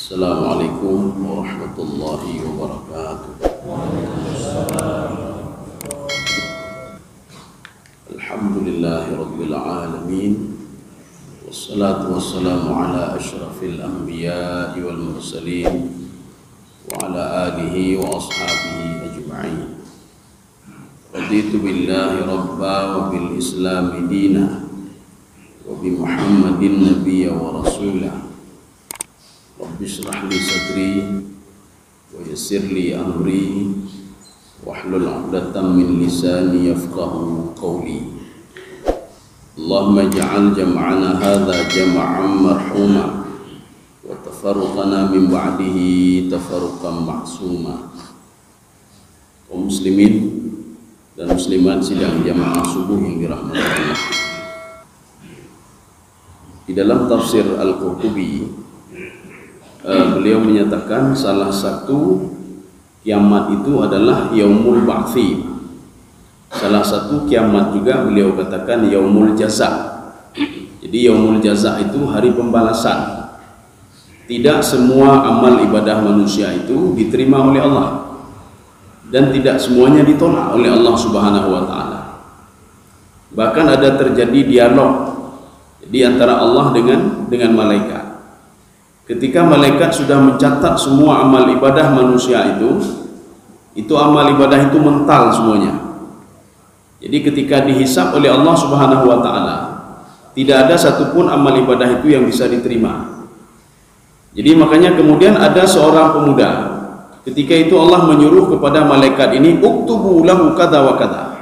Assalamualaikum warahmatullahi wabarakatuh. Alhamdulillahi rabbil alamin. Wassalatu wassalamu ala asyrafil anbiya'i wal mursalin wa ala alihi wa ashabihi ajma'in. Raditu billahi rabba wa bil islami dina wa bi Muhammadin nabiyya wa rasulah. Rabbi shrah li sadri wa yassir li amri wahlul 'uqdatam min lisani yafqahu qawli. Allahumma ij'al jam'ana hadza jam'an marhuma wa tafarruqana min ba'dihi tafarruqan ma'suma. Kaum muslimin dan muslimat sidang jamaah subuh yang dirahmati Allah. Di dalam tafsir Al-Qurtubi, beliau menyatakan salah satu kiamat itu adalah yaumul ba'thi. Salah satu kiamat juga beliau katakan yaumul jaza. Jadi yaumul jaza itu hari pembalasan. Tidak semua amal ibadah manusia itu diterima oleh Allah, dan tidak semuanya ditolak oleh Allah Subhanahu wa taala. Bahkan ada terjadi dialog di antara Allah dengan malaikat. Ketika malaikat sudah mencatat semua amal ibadah manusia itu amal ibadah itu mental semuanya. Jadi ketika dihisab oleh Allah Subhanahu wa taala, tidak ada satupun amal ibadah itu yang bisa diterima. Jadi makanya kemudian ada seorang pemuda, ketika itu Allah menyuruh kepada malaikat ini, uktubu lahu kadza wa kadza.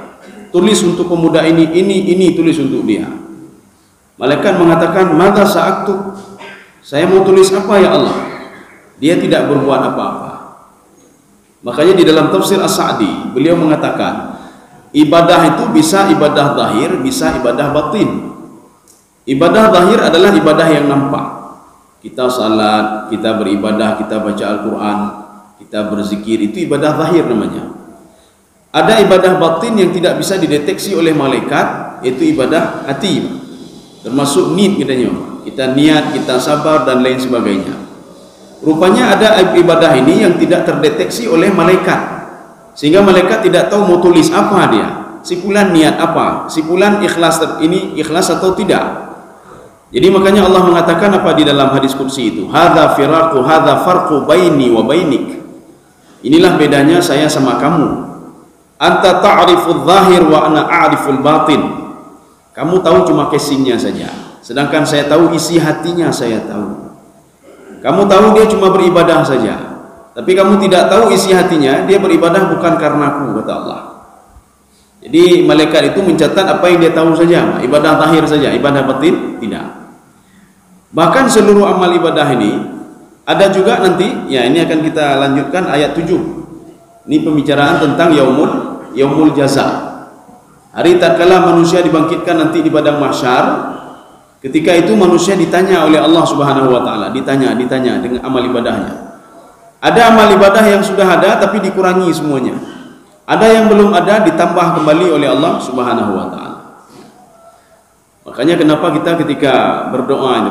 Tulis untuk pemuda ini tulis untuk dia. Malaikat mengatakan, "Madza sa'aktub?" Saya mau tulis apa ya Allah? Dia tidak berbuat apa-apa. Makanya di dalam tafsir As-Sa'di beliau mengatakan, ibadah itu bisa ibadah zahir, bisa ibadah batin. Ibadah zahir adalah ibadah yang nampak. Kita salat, kita beribadah, kita baca Al-Quran, kita berzikir, itu ibadah zahir namanya. Ada ibadah batin yang tidak bisa dideteksi oleh malaikat, yaitu ibadah hati, termasuk niat katanya. Kita niat, kita sabar dan lain sebagainya. Rupanya ada ibadah ini yang tidak terdeteksi oleh malaikat, sehingga malaikat tidak tahu mau tulis apa dia. Si fulan niat apa, si fulan ikhlas ini ikhlas atau tidak. Jadi makanya Allah mengatakan apa di dalam hadis qudsi itu, hadza firaqu hadza farqu baini wa bainik. Inilah bedanya saya sama kamu. Anta ta'riful zahir wa ana a'riful batin. Kamu tahu cuma casingnya saja, sedangkan saya tahu isi hatinya, saya tahu. Kamu tahu dia cuma beribadah saja, tapi kamu tidak tahu isi hatinya, dia beribadah bukan karena aku, kata Allah. Jadi malaikat itu mencatat apa yang dia tahu saja, ibadah zahir saja, ibadah batin tidak. Bahkan seluruh amal ibadah ini ada juga nanti, ya ini akan kita lanjutkan ayat 7. Ini pembicaraan tentang yaumul jaza. Hari tatkala manusia dibangkitkan nanti di padang mahsyar. Ketika itu manusia ditanya oleh Allah Subhanahu wa taala, ditanya dengan amal ibadahnya. Ada amal ibadah yang sudah ada tapi dikurangi semuanya. Ada yang belum ada ditambah kembali oleh Allah Subhanahu wa taala. Makanya kenapa kita ketika berdoa,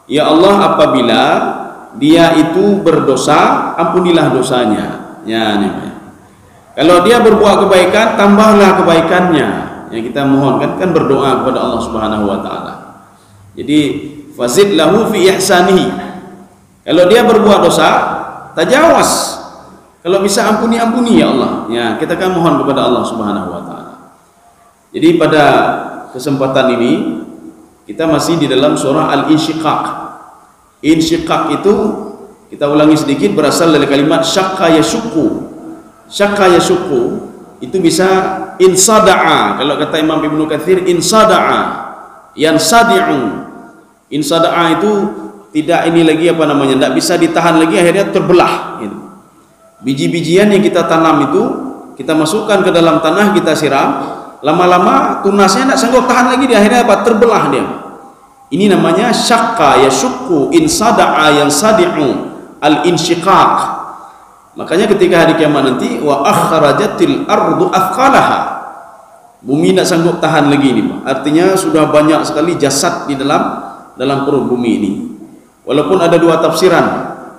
ya Allah, apabila dia itu berdosa, ampunilah dosanya. Ya, nih. Kalau dia berbuat kebaikan, tambahlah kebaikannya. Yang kita mohon kan berdoa kepada Allah Subhanahu wa taala. Jadi fazid lahu fi ihsanihi. Kalau dia berbuat dosa, tajawaz. Kalau bisa ampuni ya Allah. Ya, kita kan mohon kepada Allah Subhanahu wa taala. Jadi pada kesempatan ini kita masih di dalam surah Al-Insyiqaq. Insyiqaq itu kita ulangi sedikit, berasal dari kalimat syaqqa yashukku. Syaqqa yashukku itu bisa insada'a. Kalau kata Imam Ibnu Katsir, insada'a, yansadi'u. Insada'a itu tidak ini lagi apa namanya, tidak bisa ditahan lagi, akhirnya terbelah gitu. Biji-bijian yang kita tanam itu kita masukkan ke dalam tanah, kita siram, lama-lama tunasnya tidak sanggup tahan lagi, dia akhirnya apa? Terbelah dia. Ini namanya syaqqa yashukku, insada'a yansadi'u, al-insyiqaq. Makanya ketika hari kiamat nanti, wa akhrajatil ardu athqalaha, bumi tidak sanggup tahan lagi ini, artinya sudah banyak sekali jasad di dalam perut bumi ini. Walaupun ada dua tafsiran.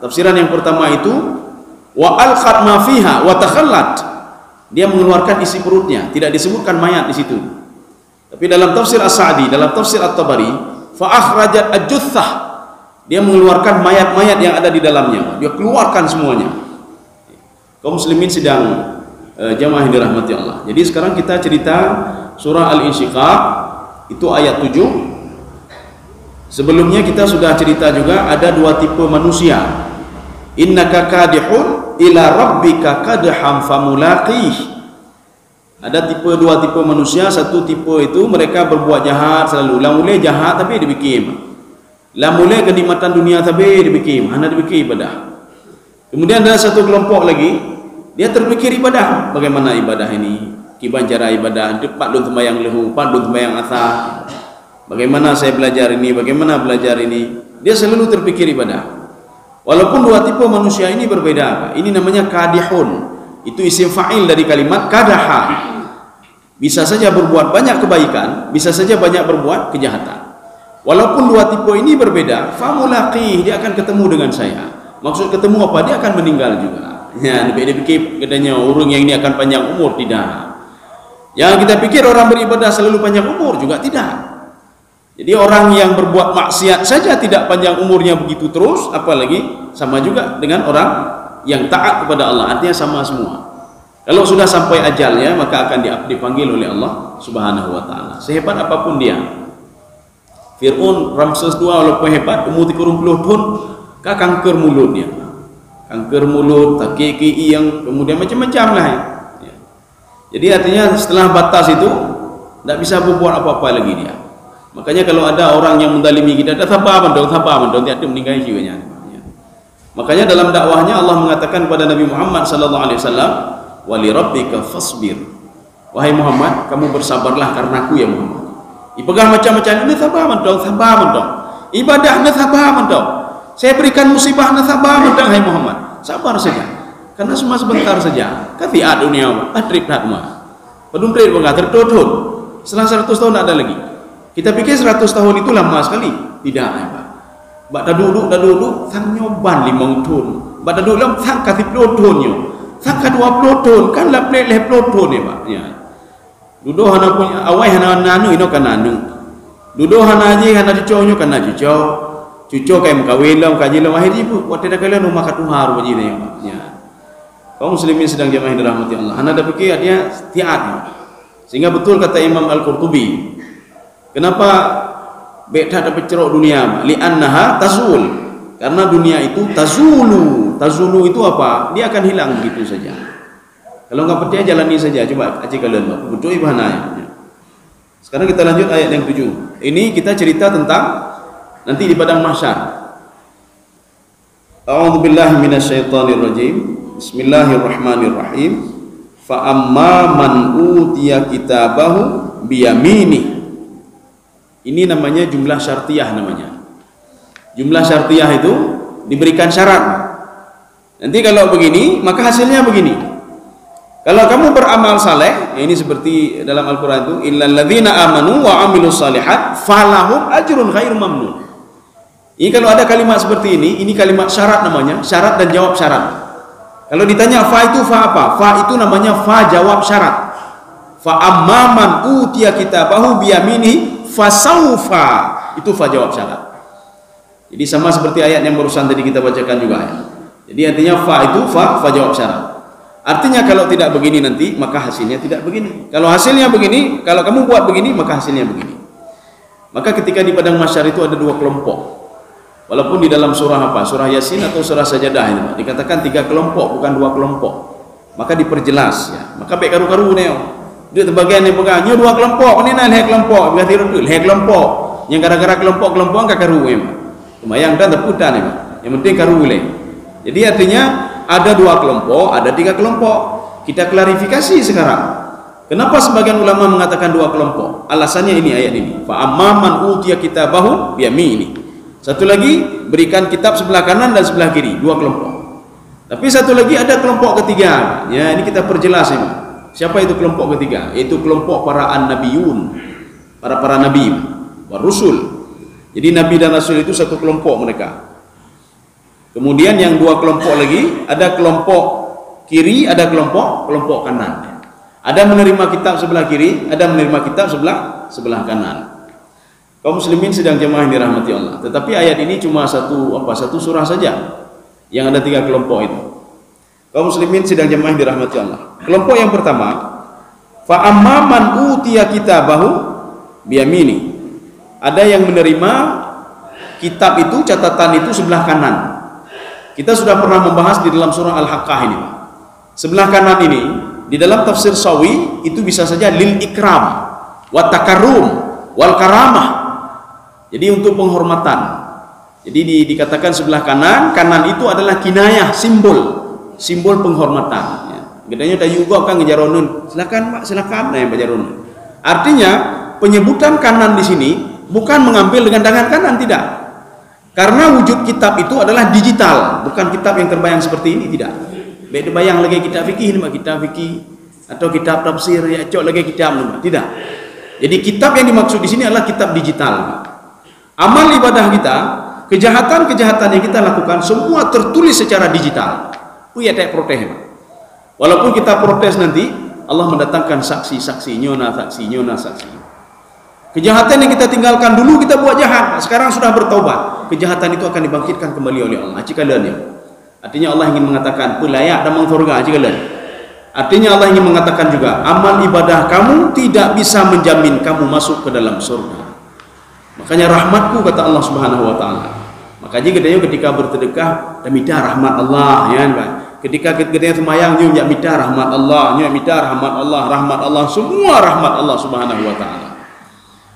Tafsiran yang pertama itu wa alqat ma fiha wa takhallat. Dia mengeluarkan isi perutnya, tidak disebutkan mayat di situ. Tapi dalam tafsir As-Sa'di, dalam tafsir At-Tabari, fa akhrajat al-juthah. Dia mengeluarkan mayat-mayat yang ada di dalamnya. Dia keluarkan semuanya. Kaum muslimin sedang jamaah yang dirahmati Allah. Jadi sekarang kita cerita surah Al-Insyiqaq, itu ayat 7. Sebelumnya kita sudah cerita juga ada dua tipe manusia. Innaka kadihun ila rabbika kadham famulaqih. Ada dua tipe manusia. Satu tipe itu mereka berbuat jahat selalu. Lah mulai jahat tapi dibikin. Lah mulai kenikmatan dunia tapi dibikin. Hanya dibikin ibadah. Kemudian ada satu kelompok lagi, dia terpikir ibadah. Bagaimana ibadah ini? Kiban cara ibadah, depat lun sembahyang lehu, pat lun sembahyang asar. Bagaimana saya belajar ini? Bagaimana belajar ini? Dia selalu terpikir ibadah. Walaupun dua tipe manusia ini berbeda. Ini namanya kadihun. Itu isim fa'il dari kalimat kadaha. Bisa saja berbuat banyak kebaikan, bisa saja banyak berbuat kejahatan. Walaupun dua tipe ini berbeda, famulaqih, dia akan ketemu dengan saya. Maksud ketemu apa? Dia akan meninggal juga. Ya, dia pikir katanya orang yang ini akan panjang umur, tidak. Yang kita pikir orang beribadah selalu panjang umur, juga tidak. Jadi orang yang berbuat maksiat saja tidak panjang umurnya begitu terus, apalagi sama juga dengan orang yang taat kepada Allah, artinya sama semua. Kalau sudah sampai ajalnya, maka akan dipanggil oleh Allah Subhanahu wa taala. Sehebat apapun dia. Fir'aun Ramses II walaupun hebat, umur 30 tahun, kanker mulutnya. Kanker mulut, kaki yang kemudian macam-macam lah. Ya. Jadi artinya setelah batas itu tidak bisa berbuat apa-apa lagi dia. Makanya kalau ada orang yang mendalimi kita, sabar mendong, dia meninggal jiwanya. Ya. Makanya dalam dakwahnya Allah mengatakan kepada Nabi Muhammad sallallahu alaihi wasallam, "Wa li rabbika fasbir." Wahai Muhammad, kamu bersabarlah karena aku ya Muhammad. Ipegang macam-macam ini sabar mendong. Ibadah ini sabar mendong. Saya berikan musibah ini sabar mendong, hai Muhammad. Sabar saja. Karena semua sebentar saja. Kafiat dunia, trip dah mah. Padum trip enggak tertutut. Setelah 100 tahun ada lagi. Kita pikir 100 tahun itu lama sekali. Tidak, Pak. Bak dah duduk, sang nyoban 5 tahun. Bak dah duduk, sang kasih 10 tahun yo. Sang ka 20 tahun, kan lah plek 10 tahun ya, Pak. Ya. Duduk hana punya awai hana nanu ino kan nanu. Duduk hana aji hana cucu kan cucu. Cucu kayak kawin lam kaji lam akhir ibu. Buat tidak kalian rumah katuhar begini ya, Pak. Ya. Kaum muslimin sedang jamaah yang dirahmati Allah. Anda dah fikir dia tiat. Sehingga betul kata Imam Al-Qurtubi. Kenapa beta dapat cerok dunia? Li'annaha tazul. Karena dunia itu tazulu. Tazulu itu apa? Dia akan hilang begitu saja. Kalau enggak percaya jalani saja. Coba aci kalian betul ibhananya. Sekarang kita lanjut ayat yang 7. Ini kita cerita tentang nanti di padang mahsyar. A'udzubillahi minasyaitonirrajim. Bismillahirrahmanirrahim. Fa amma man utiya kitabahu biyaminih. Ini namanya jumlah syartiyah namanya. Jumlah syartiyah itu diberikan syarat. Nanti kalau begini, maka hasilnya begini. Kalau kamu beramal saleh, ini seperti dalam Al-Quran itu, illal ladzina amanu wa amilus salihat falahum ajrun ghairu mamnun. Ini kalau ada kalimat seperti ini kalimat syarat namanya, syarat dan jawab syarat. Kalau ditanya fa itu fa apa? Fa itu namanya fa jawab syarat. Fa amman utiya kitabahu biyamini fasaufa, itu fa jawab syarat. Jadi sama seperti ayat yang barusan tadi kita bacakan juga ya. Jadi artinya fa itu fa jawab syarat. Artinya kalau tidak begini nanti maka hasilnya tidak begini. Kalau hasilnya begini, kalau kamu buat begini maka hasilnya begini. Maka ketika di padang mahsyar itu ada dua kelompok. Walaupun di dalam surah apa? Surah Yasin atau surah Sajadah ini dikatakan 3 kelompok bukan 2 kelompok. Maka diperjelas ya. Maka baik karu-karu neo. Dia terbagian yang pegangnya 2 kelompok, ini nah kelompok, berarti rudul kelompok. Yang gara-gara kelompok enggak karu memang. Lumayan dan terputar nih, Pak. Yang penting karu boleh. Jadi artinya ada 2 kelompok, ada 3 kelompok. Kita klarifikasi sekarang. Kenapa sebagian ulama mengatakan 2 kelompok? Alasannya ini ayat ini. Fa amman utiya kitabahu biyamini. Satu lagi berikan kitab sebelah kanan dan sebelah kiri, 2 kelompok. Tapi satu lagi ada kelompok ketiga. Ya, ini kita perjelas ini. Siapa itu kelompok ketiga? Yaitu kelompok para an-nabiyun, para nabi, wa rusul. Jadi nabi dan rasul itu satu kelompok mereka. Kemudian yang dua kelompok lagi, ada kelompok kiri, ada kelompok kanan. Ada menerima kitab sebelah kiri, ada menerima kitab sebelah kanan. Kaum muslimin sedang jemaah yang dirahmati Allah. Tetapi ayat ini cuma satu surah saja yang ada 3 kelompok itu. Kaum muslimin sedang jemaah yang dirahmati Allah. Kelompok yang pertama, fa amman utiya kitabahu biyamini. Ada yang menerima kitab itu, catatan itu sebelah kanan. Kita sudah pernah membahas di dalam surah Al-Haqqah ini. Sebelah kanan ini di dalam tafsir Sawi itu bisa saja lil ikram, wa takarrum, wal karamah. Jadi untuk penghormatan. Jadi dikatakan sebelah kanan, kanan itu adalah kinayah, simbol penghormatan. Ya. Gedanya dah juga kan ngejaronun. Silakan Pak, silakan yang bajarun. Artinya penyebutan kanan di sini bukan mengambil dengan tangan kanan, tidak. Karena wujud kitab itu adalah digital, bukan kitab yang terbayang seperti ini, tidak. Baik bayang lagi kitab fikih ini, kitab fikih atau kitab tafsir ya, cok lagi kitab tidak. Jadi kitab yang dimaksud di sini adalah kitab digital. Amal ibadah kita, kejahatan-kejahatan yang kita lakukan semua tertulis secara digital. Ya tak protes. Walaupun kita protes nanti, Allah mendatangkan saksi-saksi, nyona saksi. Kejahatan yang kita tinggalkan dulu, kita buat jahat, sekarang sudah bertaubat. Kejahatan itu akan dibangkitkan kembali oleh Allah. Artinya Allah ingin mengatakan pelayak dan surga. Artinya Allah ingin mengatakan juga, amal ibadah kamu tidak bisa menjamin kamu masuk ke dalam surga. Makanya rahmatku, kata Allah Subhanahu wa taala. Makanya ketika bersedekah dan minta rahmat Allah, ya kan? Ketika kita sembahyang nyu minta rahmat Allah, rahmat Allah, semua rahmat Allah Subhanahu wa taala.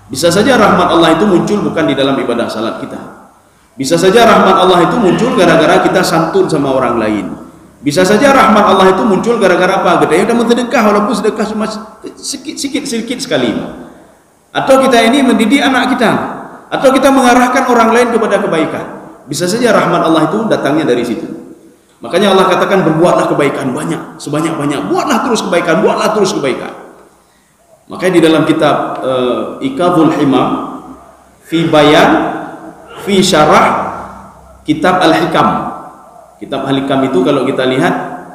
Bisa saja rahmat Allah itu muncul bukan di dalam ibadah salat kita. Bisa saja rahmat Allah itu muncul gara-gara kita santun sama orang lain. Bisa saja rahmat Allah itu muncul gara-gara apa? Kita udah bersedekah, walaupun sedekah cuma sedikit sekali. Atau kita ini mendidik anak kita, atau kita mengarahkan orang lain kepada kebaikan. Bisa saja rahmat Allah itu datangnya dari situ. Makanya Allah katakan berbuatlah kebaikan banyak, sebanyak-banyak. Buatlah terus kebaikan. Makanya di dalam kitab Iqadhul Himam fi bayan fi syarah kitab Al-Hikam. Kitab Al-Hikam itu kalau kita lihat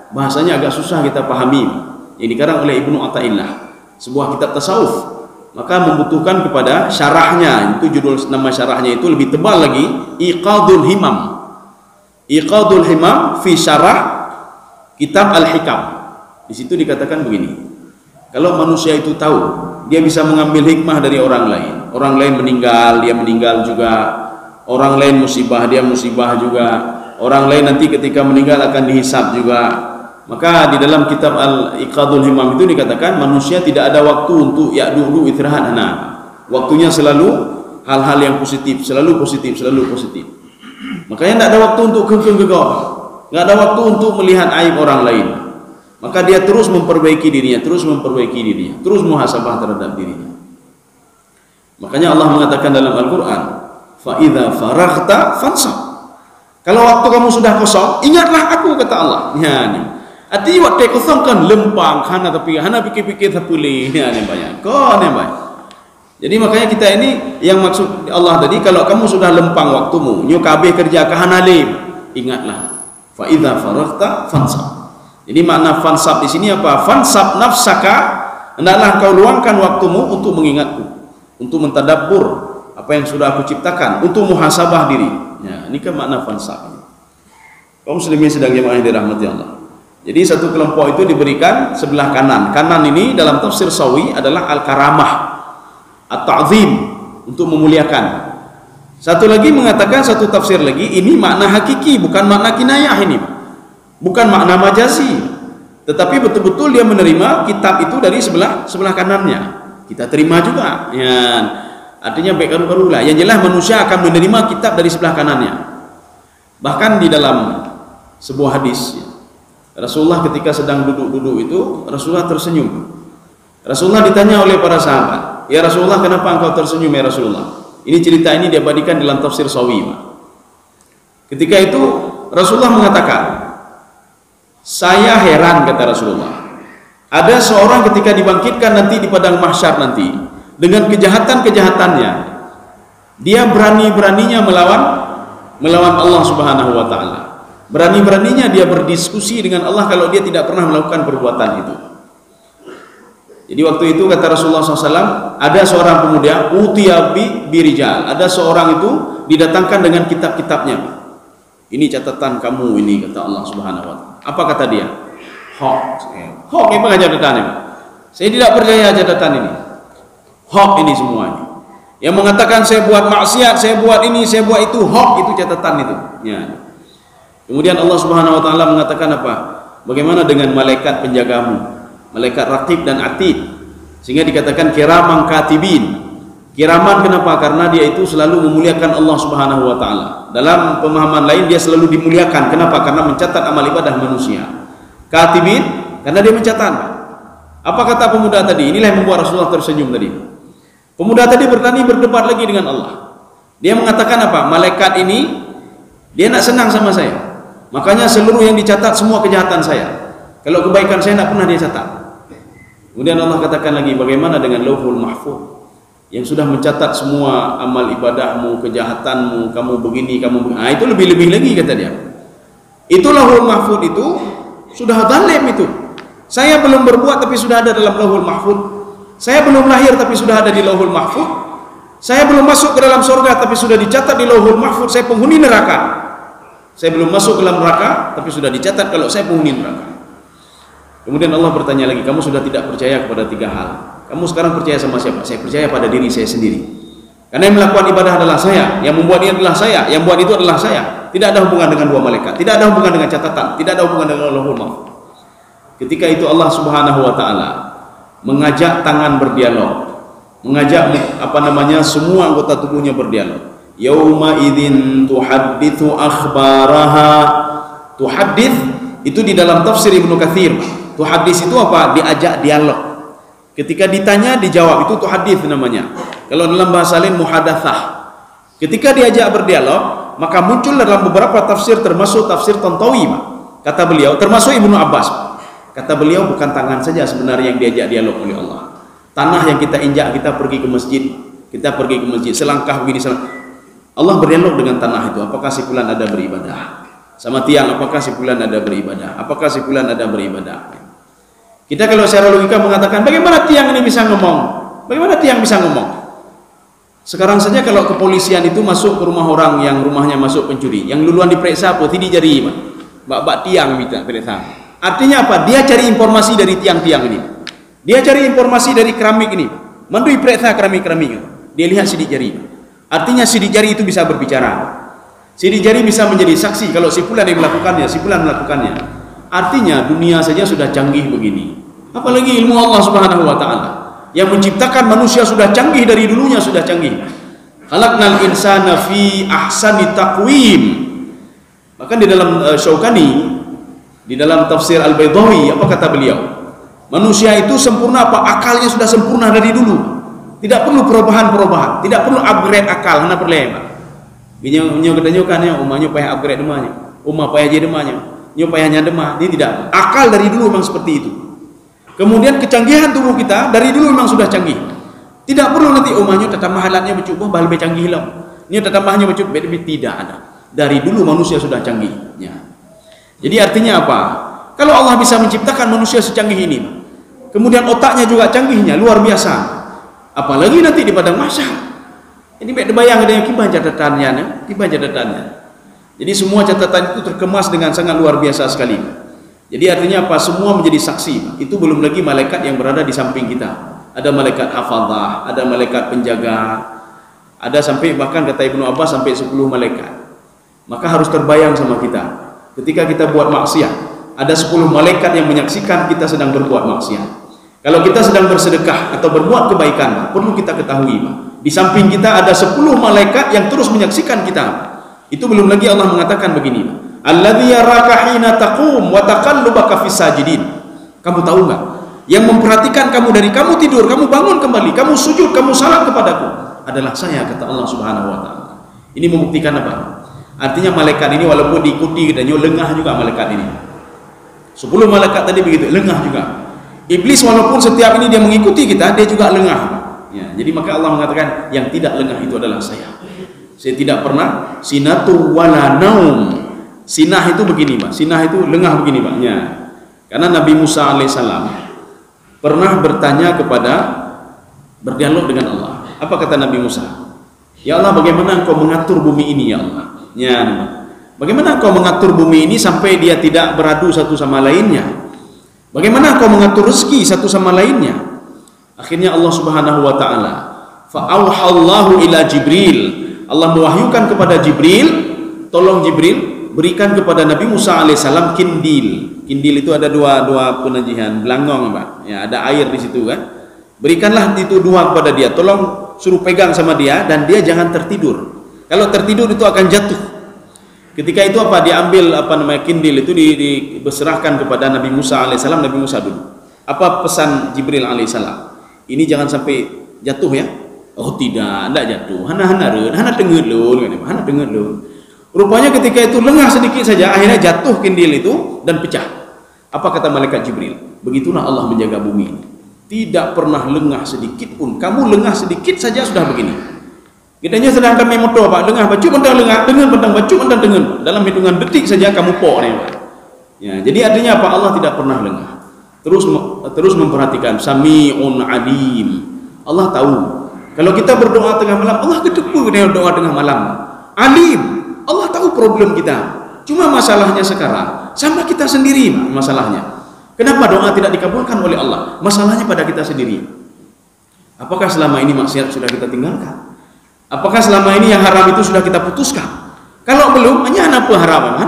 bahasanya agak susah kita pahami. Yang dikarang oleh Ibnu Athaillah, sebuah kitab tasawuf. Maka membutuhkan kepada syarahnya. Itu judul nama syarahnya itu lebih tebal lagi, Iqadhul Himam. Iqadhul Himam fi syarah kitab Al-Hikam. Di situ dikatakan begini. Kalau manusia itu tahu, dia bisa mengambil hikmah dari orang lain. Orang lain meninggal, dia meninggal juga. Orang lain musibah, dia musibah juga. Orang lain nanti ketika meninggal akan dihisab juga. Maka di dalam kitab Al-Iqadhul Himam itu dikatakan manusia tidak ada waktu untuk ya'dudu istirahat. Waktunya selalu hal-hal yang positif, selalu positif. Makanya tidak ada waktu untuk gegah, tidak ada waktu untuk melihat aib orang lain. Maka dia terus memperbaiki dirinya, terus muhasabah terhadap dirinya. Makanya Allah mengatakan dalam Al-Quran, fa idza faraghta fansab. Kalau waktu kamu sudah kosong, ingatlah aku, kata Allah. Ya, nih. Arti waktu kosong kan lempang, hana pikir-pikir terpulih. Ya, nih banyak. Jadi makanya kita ini yang maksud Allah tadi, kalau kamu sudah lempang waktumu, nyu kabeh kerja ke hanalim, ingatlah. Fa idza faraghta fansab. Jadi makna fansab di sini apa? Fansab nafsaka, hendaklah kau luangkan waktumu untuk mengingatku, untuk mentadabbur apa yang sudah aku ciptakan, untuk muhasabah diri. Ya, ini kan makna fansab. Kaum muslimin sedang jemaah yang dirahmati Allah. Jadi satu kelompok itu diberikan sebelah kanan. Kanan ini dalam tafsir Sawi adalah al-karamah, at-ta'zim, untuk memuliakan. Satu lagi mengatakan, satu tafsir lagi, ini makna hakiki, bukan makna kinayah ini. Bukan makna majazi, tetapi betul-betul dia menerima kitab itu dari sebelah kanannya. Kita terima juga. Ya, artinya baik karu-karu lah. Yang jelas manusia akan menerima kitab dari sebelah kanannya. Bahkan di dalam sebuah hadis, Rasulullah ketika sedang duduk-duduk itu, Rasulullah tersenyum. Rasulullah ditanya oleh para sahabat, ya Rasulullah, kenapa engkau tersenyum ya Rasulullah? Ini cerita ini diabadikan dalam tafsir Sawi. Ketika itu Rasulullah mengatakan, saya heran, kata Rasulullah, ada seorang ketika dibangkitkan nanti di padang mahsyar nanti dengan kejahatan-kejahatannya, dia berani-beraninya melawan Allah Subhanahu wa taala. Berani-beraninya dia berdiskusi dengan Allah kalau dia tidak pernah melakukan perbuatan itu. Jadi waktu itu kata Rasulullah SAW, ada seorang pemuda utiyabi birijal, ada seorang itu didatangkan dengan kitab-kitabnya. Ini catatan kamu ini, kata Allah Subhanahu wa Ta'ala. Apa kata dia? Hoax ini apa catatannya? Saya tidak percaya catatan ini. Hoax ini semuanya. Yang mengatakan saya buat maksiat, saya buat ini, saya buat itu, hoax itu catatan itu. Ya. Kemudian Allah Subhanahu wa Ta'ala mengatakan apa? Bagaimana dengan malaikat penjagamu? Malaikat raqib dan atid, sehingga dikatakan kiraman katibin. Kiraman kenapa? Karena dia itu selalu memuliakan Allah Subhanahu wa Ta'ala. Dalam pemahaman lain dia selalu dimuliakan. Kenapa? Karena mencatat amal ibadah manusia. Katibin karena dia mencatat. Apa kata pemuda tadi? Inilah yang membuat Rasulullah tersenyum tadi. Pemuda tadi bertani berdebat lagi dengan Allah. Dia mengatakan apa? Malaikat ini dia nak senang sama saya, makanya seluruh yang dicatat semua kejahatan saya. Kalau kebaikan saya tidak pernah dia catat. Kemudian Allah katakan lagi, bagaimana dengan Lauhul Mahfuz yang sudah mencatat semua amal ibadahmu, kejahatanmu, kamu begini, kamu begini. Itu lebih-lebih lagi kata dia. Itu Lauhul Mahfuz itu sudah zalim itu. Saya belum berbuat tapi sudah ada dalam Lauhul Mahfuz. Saya belum lahir tapi sudah ada di Lauhul Mahfuz. Saya belum masuk ke dalam surga tapi sudah dicatat di Lauhul Mahfuz saya penghuni neraka. Saya belum masuk ke dalam neraka tapi sudah dicatat kalau saya penghuni neraka. Kemudian Allah bertanya lagi, kamu sudah tidak percaya kepada 3 hal. Kamu sekarang percaya sama siapa? Saya percaya pada diri saya sendiri. Karena yang melakukan ibadah adalah saya, yang membuat ini adalah saya, yang buat itu adalah saya. Tidak ada hubungan dengan 2 malaikat, tidak ada hubungan dengan catatan, tidak ada hubungan dengan Lauhul Mahfuz. Ketika itu Allah Subhanahu wa Ta'ala mengajak tangan berdialog, mengajak semua anggota tubuhnya berdialog. Yauma idzin tuhadditsu akhbaraha. Tuhaddits itu di dalam tafsir Ibnu Katsir. Tuhaddits itu apa? Diajak dialog. Ketika ditanya dijawab, itu tuhaddits namanya. Kalau dalam bahasa lain muhadatsah. Ketika diajak berdialog, maka muncul dalam beberapa tafsir termasuk tafsir Tantawi. Kata beliau, termasuk Ibnu Abbas. Kata beliau bukan tangan saja sebenarnya yang diajak dialog oleh Allah. Tanah yang kita injak, kita pergi ke masjid. Kita pergi ke masjid, selangkah begini selangkah. Allah berdialog dengan tanah itu. Apakah si fulan ada beribadah? Sama tiang, apakah si fulan ada beribadah? Apakah si fulan ada beribadah? Kita kalau secara logika mengatakan, bagaimana tiang ini bisa ngomong? Bagaimana tiang bisa ngomong? Sekarang saja kalau kepolisian itu masuk ke rumah orang yang rumahnya masuk pencuri, yang duluan diperiksa apa? Tidak jari, bak tiang minta periksa. Artinya apa? Dia cari informasi dari tiang-tiang ini. Dia cari informasi dari keramik ini. Mandui periksa keramik-keramik. Dia lihat sidik jari. Artinya sidik jari itu bisa berbicara. Sidik jari bisa menjadi saksi kalau si fulan yang melakukannya, si fulan melakukannya. Artinya dunia saja sudah canggih begini. Apalagi ilmu Allah Subhanahu wa Ta'ala yang menciptakan manusia sudah canggih dari dulunya, sudah canggih. Khalaqnal insana fi ahsani taqwim. Bahkan di dalam Syaukani, di dalam tafsir Al-Baydawi, apa kata beliau? Manusia itu sempurna apa? Akalnya sudah sempurna dari dulu. Tidak perlu perubahan-perubahan, tidak perlu upgrade akal, hanya perlu Nyo katanya kan ya umahnya payah upgrade demanya, umah payah jadi demanya, nyo payahnya demah. Ini tidak. Akal dari dulu memang seperti itu. Kemudian kecanggihan tubuh kita dari dulu memang sudah canggih. Tidak perlu nanti umahnya tata mahalatnya bercukup bahal lebih canggih lah. Ini tata mahnya bercukup tidak ada. Dari dulu manusia sudah canggih. Ya. Jadi artinya apa? Kalau Allah bisa menciptakan manusia secanggih ini, kemudian otaknya juga canggihnya luar biasa. Apalagi nanti di padang mahsyar. Ini bayang ada yang kibah catatannya. Jadi semua catatan itu terkemas dengan sangat luar biasa sekali. Jadi artinya apa? Semua menjadi saksi. Itu belum lagi malaikat yang berada di samping kita. Ada malaikat hafadzah, ada malaikat penjaga, ada sampai bahkan kata Ibnu Abbas sampai 10 malaikat. Maka harus terbayang sama kita. Ketika kita buat maksiat, ada 10 malaikat yang menyaksikan kita sedang berbuat maksiat. Kalau kita sedang bersedekah atau berbuat kebaikan, perlu kita ketahui, di samping kita ada 10 malaikat yang terus menyaksikan kita. Itu belum lagi Allah mengatakan begini, alladzi yaraka hina taqum wa taqallubaka fis sajidin. Kamu tahu enggak? Yang memperhatikan kamu dari kamu tidur, kamu bangun kembali, kamu sujud, kamu salat kepadaku adalah saya, kata Allah Subhanahu wa Ta'ala. Ini membuktikan apa? Artinya malaikat ini walaupun diikuti dan lengah juga malaikat ini. 10 malaikat tadi begitu, lengah juga. Iblis walaupun setiap ini dia mengikuti kita, dia juga lengah. Ya, jadi maka Allah mengatakan yang tidak lengah itu adalah saya. Saya tidak pernah sinatu wala naum. Sinah itu begini Pak, sinah itu lengah begini Pak. Ya. Karena Nabi Musa alaihissalam pernah bertanya berdialog dengan Allah. Apa kata Nabi Musa? Ya Allah, bagaimana engkau mengatur bumi ini ya Allah? Ya, bagaimana engkau mengatur bumi ini sampai dia tidak beradu satu sama lainnya? Bagaimana engkau mengatur rezeki satu sama lainnya? Akhirnya Allah Subhanahu wa taala fa'auhallahu ila Jibril. Allah mewahyukan kepada Jibril, tolong Jibril berikan kepada Nabi Musa alaihissalam kindil. Kindil itu ada dua penajihan, belangong Pak. Ya, ada air di situ kan. Berikanlah itu dua kepada dia. Tolong suruh pegang sama dia dan dia jangan tertidur. Kalau tertidur itu akan jatuh. Ketika itu apa? Diambil kindil itu diserahkan kepada Nabi Musa alaihissalam. Nabi Musa dulu. Apa pesan Jibril alaihissalam? Ini jangan sampai jatuh ya. Oh tidak jatuh. Hana dengar lun. Rupanya ketika itu lengah sedikit saja, akhirnya jatuh kindil itu dan pecah. Apa kata malaikat Jibril? Begitulah Allah menjaga bumi ini. Tidak pernah lengah sedikit pun. Kamu lengah sedikit saja sudah begini. Kitanya sedang kami motor Pak, lengah baju pentang lengah, dengan pentang baju pentang dengan. Dalam hitungan detik saja kamu pok nih Pak. Ya, jadi artinya apa? Allah tidak pernah lengah. Terus memperhatikan, Sami'un alim. Allah tahu. Kalau kita berdoa tengah malam, Allah kedepu dengan doa tengah malam. Alim. Allah tahu problem kita. Cuma masalahnya sekarang sama kita sendiri masalahnya. Kenapa doa tidak dikabulkan oleh Allah? Masalahnya pada kita sendiri. Apakah selama ini maksiat sudah kita tinggalkan? Apakah selama ini yang haram itu sudah kita putuskan? Kalau belum, hanya apa harapan?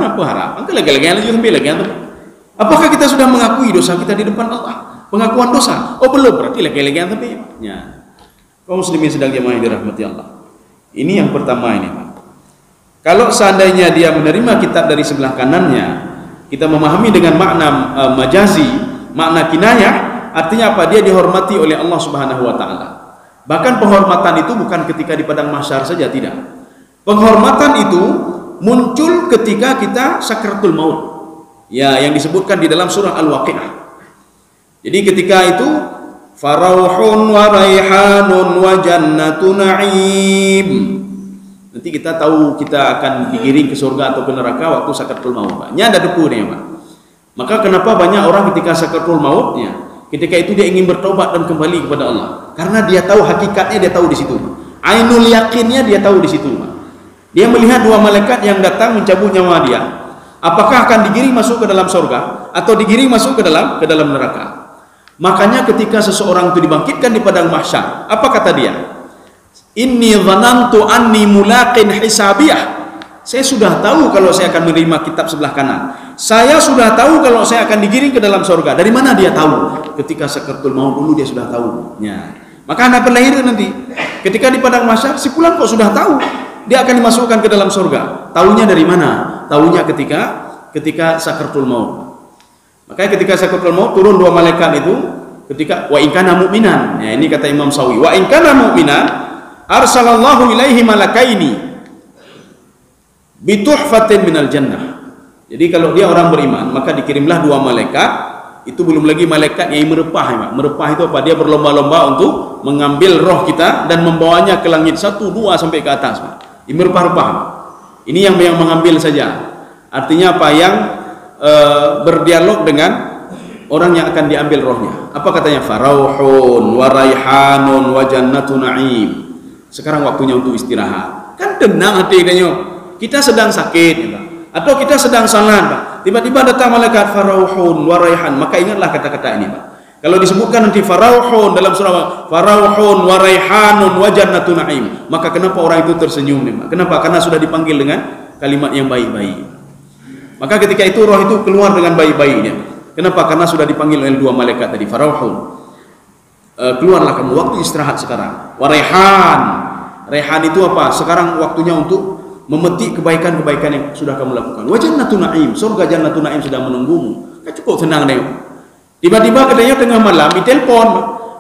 Apakah kita sudah mengakui dosa kita di depan Allah? Pengakuan dosa? Oh belum, berarti lagi-lagi tapi ya. Kaum muslimin sedang jemaah dirahmati Allah. Ini yang pertama ini Pak. Kalau seandainya dia menerima kitab dari sebelah kanannya, kita memahami dengan makna majazi, makna kinayah, artinya apa? Dia dihormati oleh Allah Subhanahu wa taala. Bahkan penghormatan itu bukan ketika di padang mahsyar saja, tidak. Penghormatan itu muncul ketika kita sakratul maut. Ya, yang disebutkan di dalam surah Al-Waqiah. Jadi ketika itu farauhun wa raihanun wa jannatu na'im. Nanti kita tahu kita akan digiring ke surga atau ke neraka waktu sakratul maut. Ini ada depu nih Pak. Maka kenapa banyak orang ketika sakratul mautnya, ketika itu dia ingin bertobat dan kembali kepada Allah, karena dia tahu hakikatnya, dia tahu di situ. Ainul yakinnya dia tahu di situ. Dia melihat dua malaikat yang datang mencabut nyawa dia. Apakah akan digiring masuk ke dalam surga atau digiring masuk ke dalam neraka? Makanya ketika seseorang itu dibangkitkan di padang mahsyar, apa kata dia? Inni dhanantu anni mulaqin hisabiyah. Saya sudah tahu kalau saya akan menerima kitab sebelah kanan. Saya sudah tahu kalau saya akan digiring ke dalam surga. Dari mana dia tahu? Ketika sakratul maut dulu dia sudah tahu. Ya. Maka anak berlahir nanti. Ketika di padang mahsyar, si fulan kok sudah tahu dia akan dimasukkan ke dalam surga. Tahunya dari mana? Tahunya ketika sakratul maut. Makanya ketika sakratul maut turun dua malaikat itu ketika wa in kana mu'minan. Ya, ini kata Imam Sawi. Wa in kana mu'minan arsalallahu ilaihi malakaini bituhfatin minal jannah. Jadi kalau dia orang beriman, maka dikirimlah dua malaikat. Itu belum lagi malaikat yang merepah ya, merepah itu apa? Dia berlomba-lomba untuk mengambil roh kita dan membawanya ke langit 1, 2 sampai ke atas. Merepah-repah. Ini yang mengambil saja. Artinya apa? Yang berdialog dengan orang yang akan diambil rohnya. Apa katanya? Farauhun wa raihanun wa jannatu na'im. Sekarang waktunya untuk istirahat. Kan tenang hati kita. Kita sedang sakit ya, atau kita sedang salat Pak. Tiba-tiba datang malaikat farauhun wa raihan. Maka ingatlah kata-kata ini Pak. Kalau disebutkan nanti farauhun dalam surah farauhun wa raihanun wa jannatu na'im, maka kenapa orang itu tersenyum nih Pak? Kenapa? Karena sudah dipanggil dengan kalimat yang baik-baik. Maka ketika itu roh itu keluar dengan baik-baiknya. Kenapa? Karena sudah dipanggil oleh dua malaikat tadi farauhun. Keluarlah kamu, waktu istirahat sekarang. Wa raihan. Raihan itu apa? Sekarang waktunya untuk memetik kebaikan-kebaikan yang sudah kamu lakukan. Wa jannatu na'im, surga jannatu na'im sedang menunggumu. Kan cukup senang deh. Tiba-tiba katanya tengah malam ditelepon,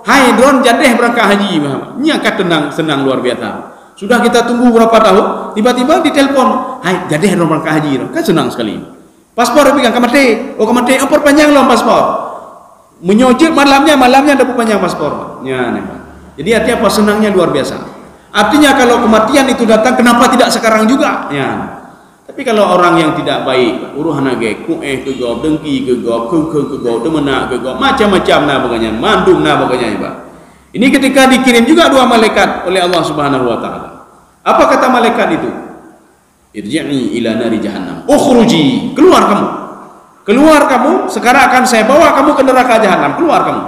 "Hai Don, jadeh berangkat haji." Ini angkat senang luar biasa. Sudah kita tunggu berapa tahun, tiba-tiba ditelepon, "Hai, jadeh Don berangkat haji." Kan senang sekali. Paspor pegang kamate. Oh kamate, apa panjang loh paspor. Menyojit malamnya ada panjang paspor. Ya, nih. Jadi artinya apa? Senangnya luar biasa. Artinya kalau kematian itu datang, kenapa tidak sekarang juga? Ya. Tapi Tapi kalau orang yang tidak baik, uruhana ge kueh ke go, dengki ke go, ke go, demenak ke go, macam-macam nah baganya, mandung nah baganya iba. Ini ketika dikirim juga dua malaikat oleh Allah Subhanahu wa taala. Apa kata malaikat itu? Irji'i ila nari jahannam. Ukhruji, keluar kamu. Keluar kamu, sekarang akan saya bawa kamu ke neraka jahanam. Keluar kamu.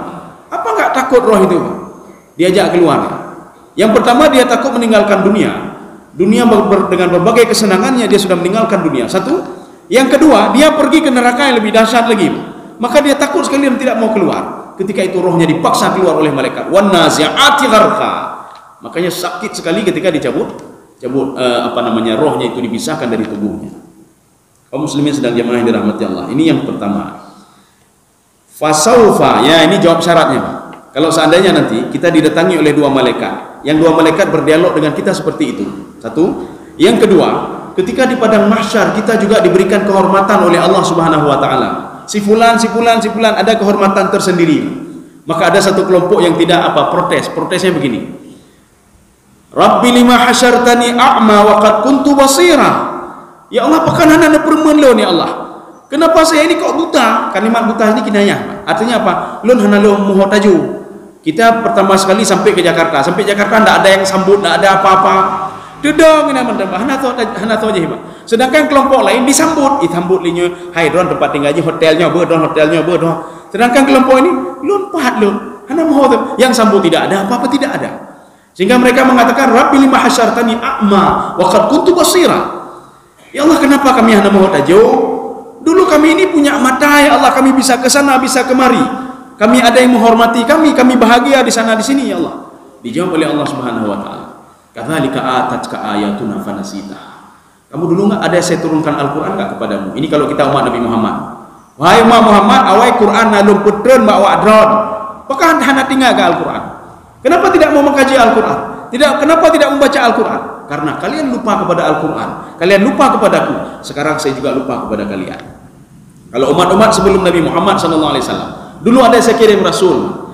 Apa enggak takut roh itu? Diajak keluar. Yang pertama dia takut meninggalkan dunia. Dunia dengan berbagai kesenangannya dia sudah meninggalkan dunia. Satu. Yang kedua, dia pergi ke neraka yang lebih dahsyat lagi. Maka dia takut sekali dan tidak mau keluar. Ketika itu rohnya dipaksa keluar oleh malaikat. Wan nazi'ati gharqa. Makanya sakit sekali ketika dicabut rohnya itu dipisahkan dari tubuhnya. Kaum muslimin sedang jamaah yang dirahmati Allah. Ini yang pertama. Fasaufa, ya ini jawab syaratnya. Kalau seandainya nanti kita didatangi oleh dua malaikat, yang dua malaikat berdialog dengan kita seperti itu. Satu. Yang kedua, ketika di padang mahsyar kita juga diberikan kehormatan oleh Allah Subhanahu wa taala. Si fulan ada kehormatan tersendiri. Maka ada satu kelompok yang tidak protes. Protesnya begini. Rabbi lima hasyartani a'ma wa qad kuntu basira. Ya Allah, pekan hana permen lo ni Allah. Kenapa saya ini kok buta? Kalimat buta ini kinayah. Artinya apa? Lon hana lo muho taju. Kita pertama sekali sampai ke Jakarta. Sampai Jakarta tidak ada yang sambut, tidak ada apa-apa. Dedong ini mentambah hana to aja. Sedangkan kelompok lain disambut, disambut linyo, hai don tempat tinggalnya hotelnya, hotelnya. Sedangkan kelompok ini lon pahat lon. Hana muho yang sambut tidak ada apa-apa, tidak ada. Sehingga mereka mengatakan Rabbi lima hasyartani a'ma wa qad kuntu basira. Ya Allah, kenapa kami hanya mau tajauh? Dulu kami ini punya mata ya Allah, kami bisa ke sana, bisa kemari. Kami ada yang menghormati kami bahagia di sana di sini ya Allah. Dijawab oleh Allah Subhanahu wa taala. Kadzalika atatka ayatuna fanasita. Kamu dulu enggak ada saya turunkan Al-Qur'an enggak kepadamu? Ini kalau kita umat Nabi Muhammad. Wahai umat Muhammad, awai Qur'an nalum putreun bawa adron. Apakah hana tinggal ke Al-Qur'an? Kenapa tidak mau mengkaji Al-Quran? Kenapa tidak membaca Al-Quran? Karena kalian lupa kepada Al-Quran. Kalian lupa kepadaku. Sekarang saya juga lupa kepada kalian. Kalau umat-umat sebelum Nabi Muhammad SAW, dulu ada saya kirim Rasul.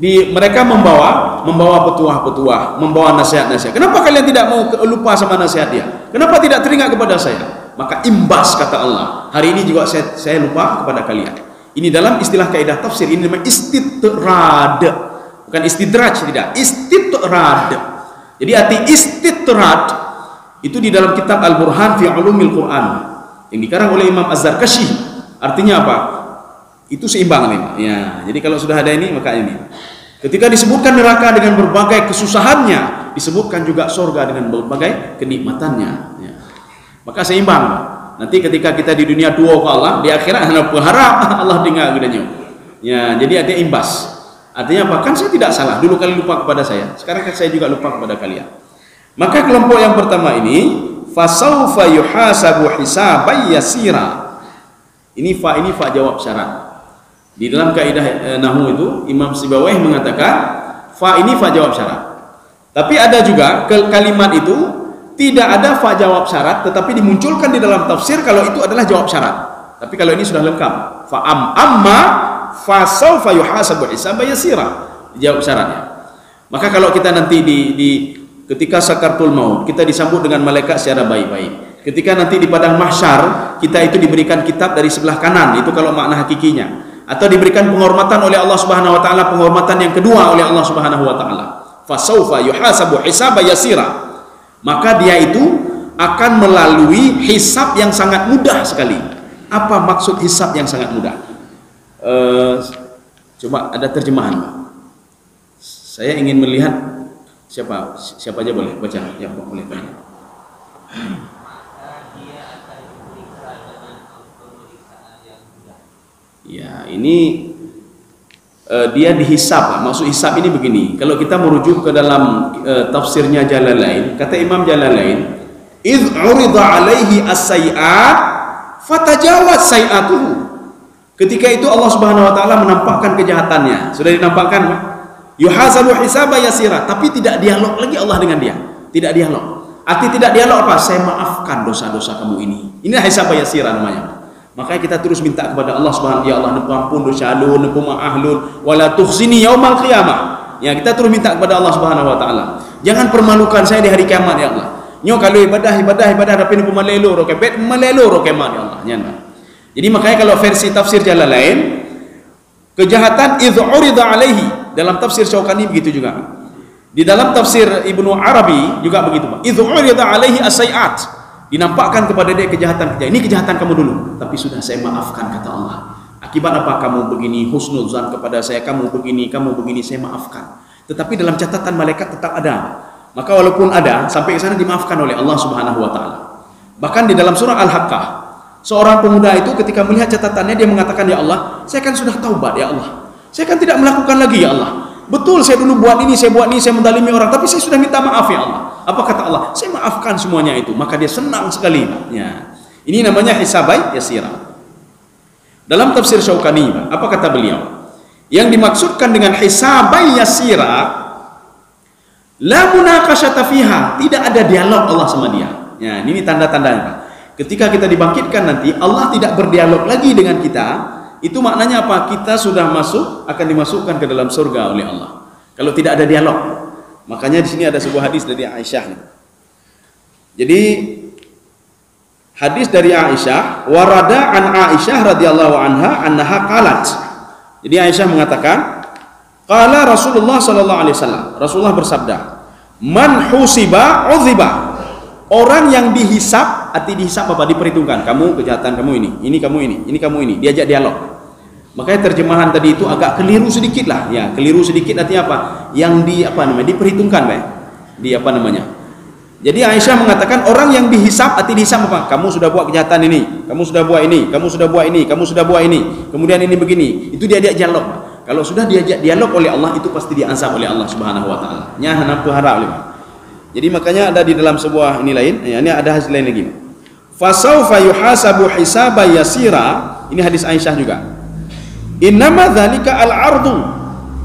Mereka membawa petuah-petuah, membawa nasihat-nasihat. Kenapa kalian tidak mau lupa sama nasihat dia? Kenapa tidak teringat kepada saya? Maka imbas kata Allah. Hari ini juga saya lupa kepada kalian. Ini dalam istilah kaidah tafsir. Ini namanya istidrad. Bukan istidraj, tidak, istidrad. Jadi arti istidrad itu di dalam kitab Al-Burhan fi Ulumil Quran yang dikarang oleh Imam Az-Zarkashi. Artinya apa? Itu seimbang nih. Ya, jadi kalau sudah ada ini maka ini. Ketika disebutkan neraka dengan berbagai kesusahannya, disebutkan juga surga dengan berbagai kenikmatannya. Ya. Maka seimbang. Nanti ketika kita di dunia dua ke Allah, di akhirat hanya berharap Allah tinggal gedenya. Ya, jadi ada imbas. Artinya apa? Kan saya tidak salah. Dulu kalian lupa kepada saya. Sekarang kan saya juga lupa kepada kalian. Maka kelompok yang pertama ini, fasaufa yuhasabu hisaban yasira. Ini fa jawab syarat. Di dalam kaidah nahwu itu Imam Sibawayh mengatakan fa jawab syarat. Tapi ada juga kalimat itu tidak ada fa jawab syarat, tetapi dimunculkan di dalam tafsir kalau itu adalah jawab syarat. Tapi kalau ini sudah lengkap. Fa amma fasaufa yuhasabu hisaban yasira, jawab syaratnya. Maka kalau kita nanti ketika sakaratul maut kita disambut dengan malaikat secara baik-baik. Ketika nanti di padang mahsyar kita itu diberikan kitab dari sebelah kanan, itu kalau makna hakikinya. Atau diberikan penghormatan oleh Allah Subhanahu wa taala, penghormatan yang kedua oleh Allah Subhanahu wa taala. Fasaufa yuhasabu hisaban yasira. Maka dia itu akan melalui hisab yang sangat mudah sekali. Apa maksud hisab yang sangat mudah? Coba ada terjemahan, Pak. Saya ingin melihat siapa aja boleh baca, ya boleh baca. Ya, ini dia dihisab. Maksud hisab ini begini. Kalau kita merujuk ke dalam tafsirnya Jalalain, kata Imam Jalalain, "Idz 'urida 'alaihi as-sayyi'at fatajawaz sayyi'atuhu." Ketika itu Allah Subhanahu wa taala menampakkan kejahatannya. Sudah dinampakkan, Pak. Yuhasabu hisaban yasira, tapi tidak dialog lagi Allah dengan dia. Tidak dialog. Arti tidak dialog apa? Saya maafkan dosa-dosa kamu ini. Ini hisaban yasira namanya. Makanya kita terus minta kepada Allah Subhanahu, ya Allah, ampun dosa lu, maaf lu, wala tukhzini yaumal qiyamah. Ya, kita terus minta kepada Allah Subhanahu wa taala. Jangan permalukan saya di hari kiamat ya Allah. Nyo kalau ibadah tapi nu malelo ro ke bet malelo ro ke ma ya Allah nya. Jadi makanya kalau versi tafsir jalan lain, kejahatan idh urida alaihi, dalam tafsir Syaukani begitu juga. Di dalam tafsir Ibnu Arabi juga begitu, Pak. Idh urida alaihi as-sayiat, dinampakkan kepada dia kejahatan. Ini kejahatan kamu dulu, tapi sudah saya maafkan kata Allah. Akibat apa kamu begini, husnuzan kepada saya, kamu begini, saya maafkan. Tetapi dalam catatan malaikat tetap ada. Maka walaupun ada, sampai ke sana dimaafkan oleh Allah Subhanahu wa taala. Bahkan di dalam surah Al-Haqqah, seorang pemuda itu ketika melihat catatannya dia mengatakan, ya Allah, saya kan sudah taubat ya Allah. Saya kan tidak melakukan lagi ya Allah. Betul saya dulu buat ini, saya mendalimi orang, tapi saya sudah minta maaf ya Allah. Apa kata Allah? Saya maafkan semuanya itu. Maka dia senang sekali. Ya. Ini namanya hisabai yasira. Dalam tafsir Syaukani, apa kata beliau? Yang dimaksudkan dengan hisabai yasira, la munaqasyata fiha, tidak ada dialog Allah sama dia. Ya, ini tanda-tandanya, Pak. Ketika kita dibangkitkan nanti, Allah tidak berdialog lagi dengan kita. Itu maknanya apa? Kita sudah akan dimasukkan ke dalam surga oleh Allah. Kalau tidak ada dialog. Makanya di sini ada sebuah hadis dari Aisyah. Jadi hadis dari Aisyah, warada an Aisyah radhiyallahu anha annaha qalat. Jadi Aisyah mengatakan, qala Rasulullah sallallahu alaihi wasallam. Rasulullah bersabda, "Man husiba uziba." Orang yang dihisap, arti dihisap apa? Diperhitungkan. Kamu kejahatan kamu ini kamu ini. Diajak dialog. Makanya terjemahan tadi itu agak keliru sedikit lah. Ya, keliru sedikit artinya apa? Yang diperhitungkan, Pak. Jadi Aisyah mengatakan orang yang dihisap, arti dihisap apa? Kamu sudah buat kejahatan ini, kamu sudah buat ini, kamu sudah buat ini, kamu sudah buat ini. Kemudian ini begini. Itu diajak dialog. Kalau sudah diajak dialog oleh Allah, itu pasti diazab oleh Allah Subhanahu wa taala. Nya hanap harap oleh. Jadi makanya ada di dalam sebuah ini lain, ya, ini ada hadis lain lagi. Fasaufa yuhasabu hisaba yasira, ini hadis Aisyah juga. Innama dzalika al-ardu,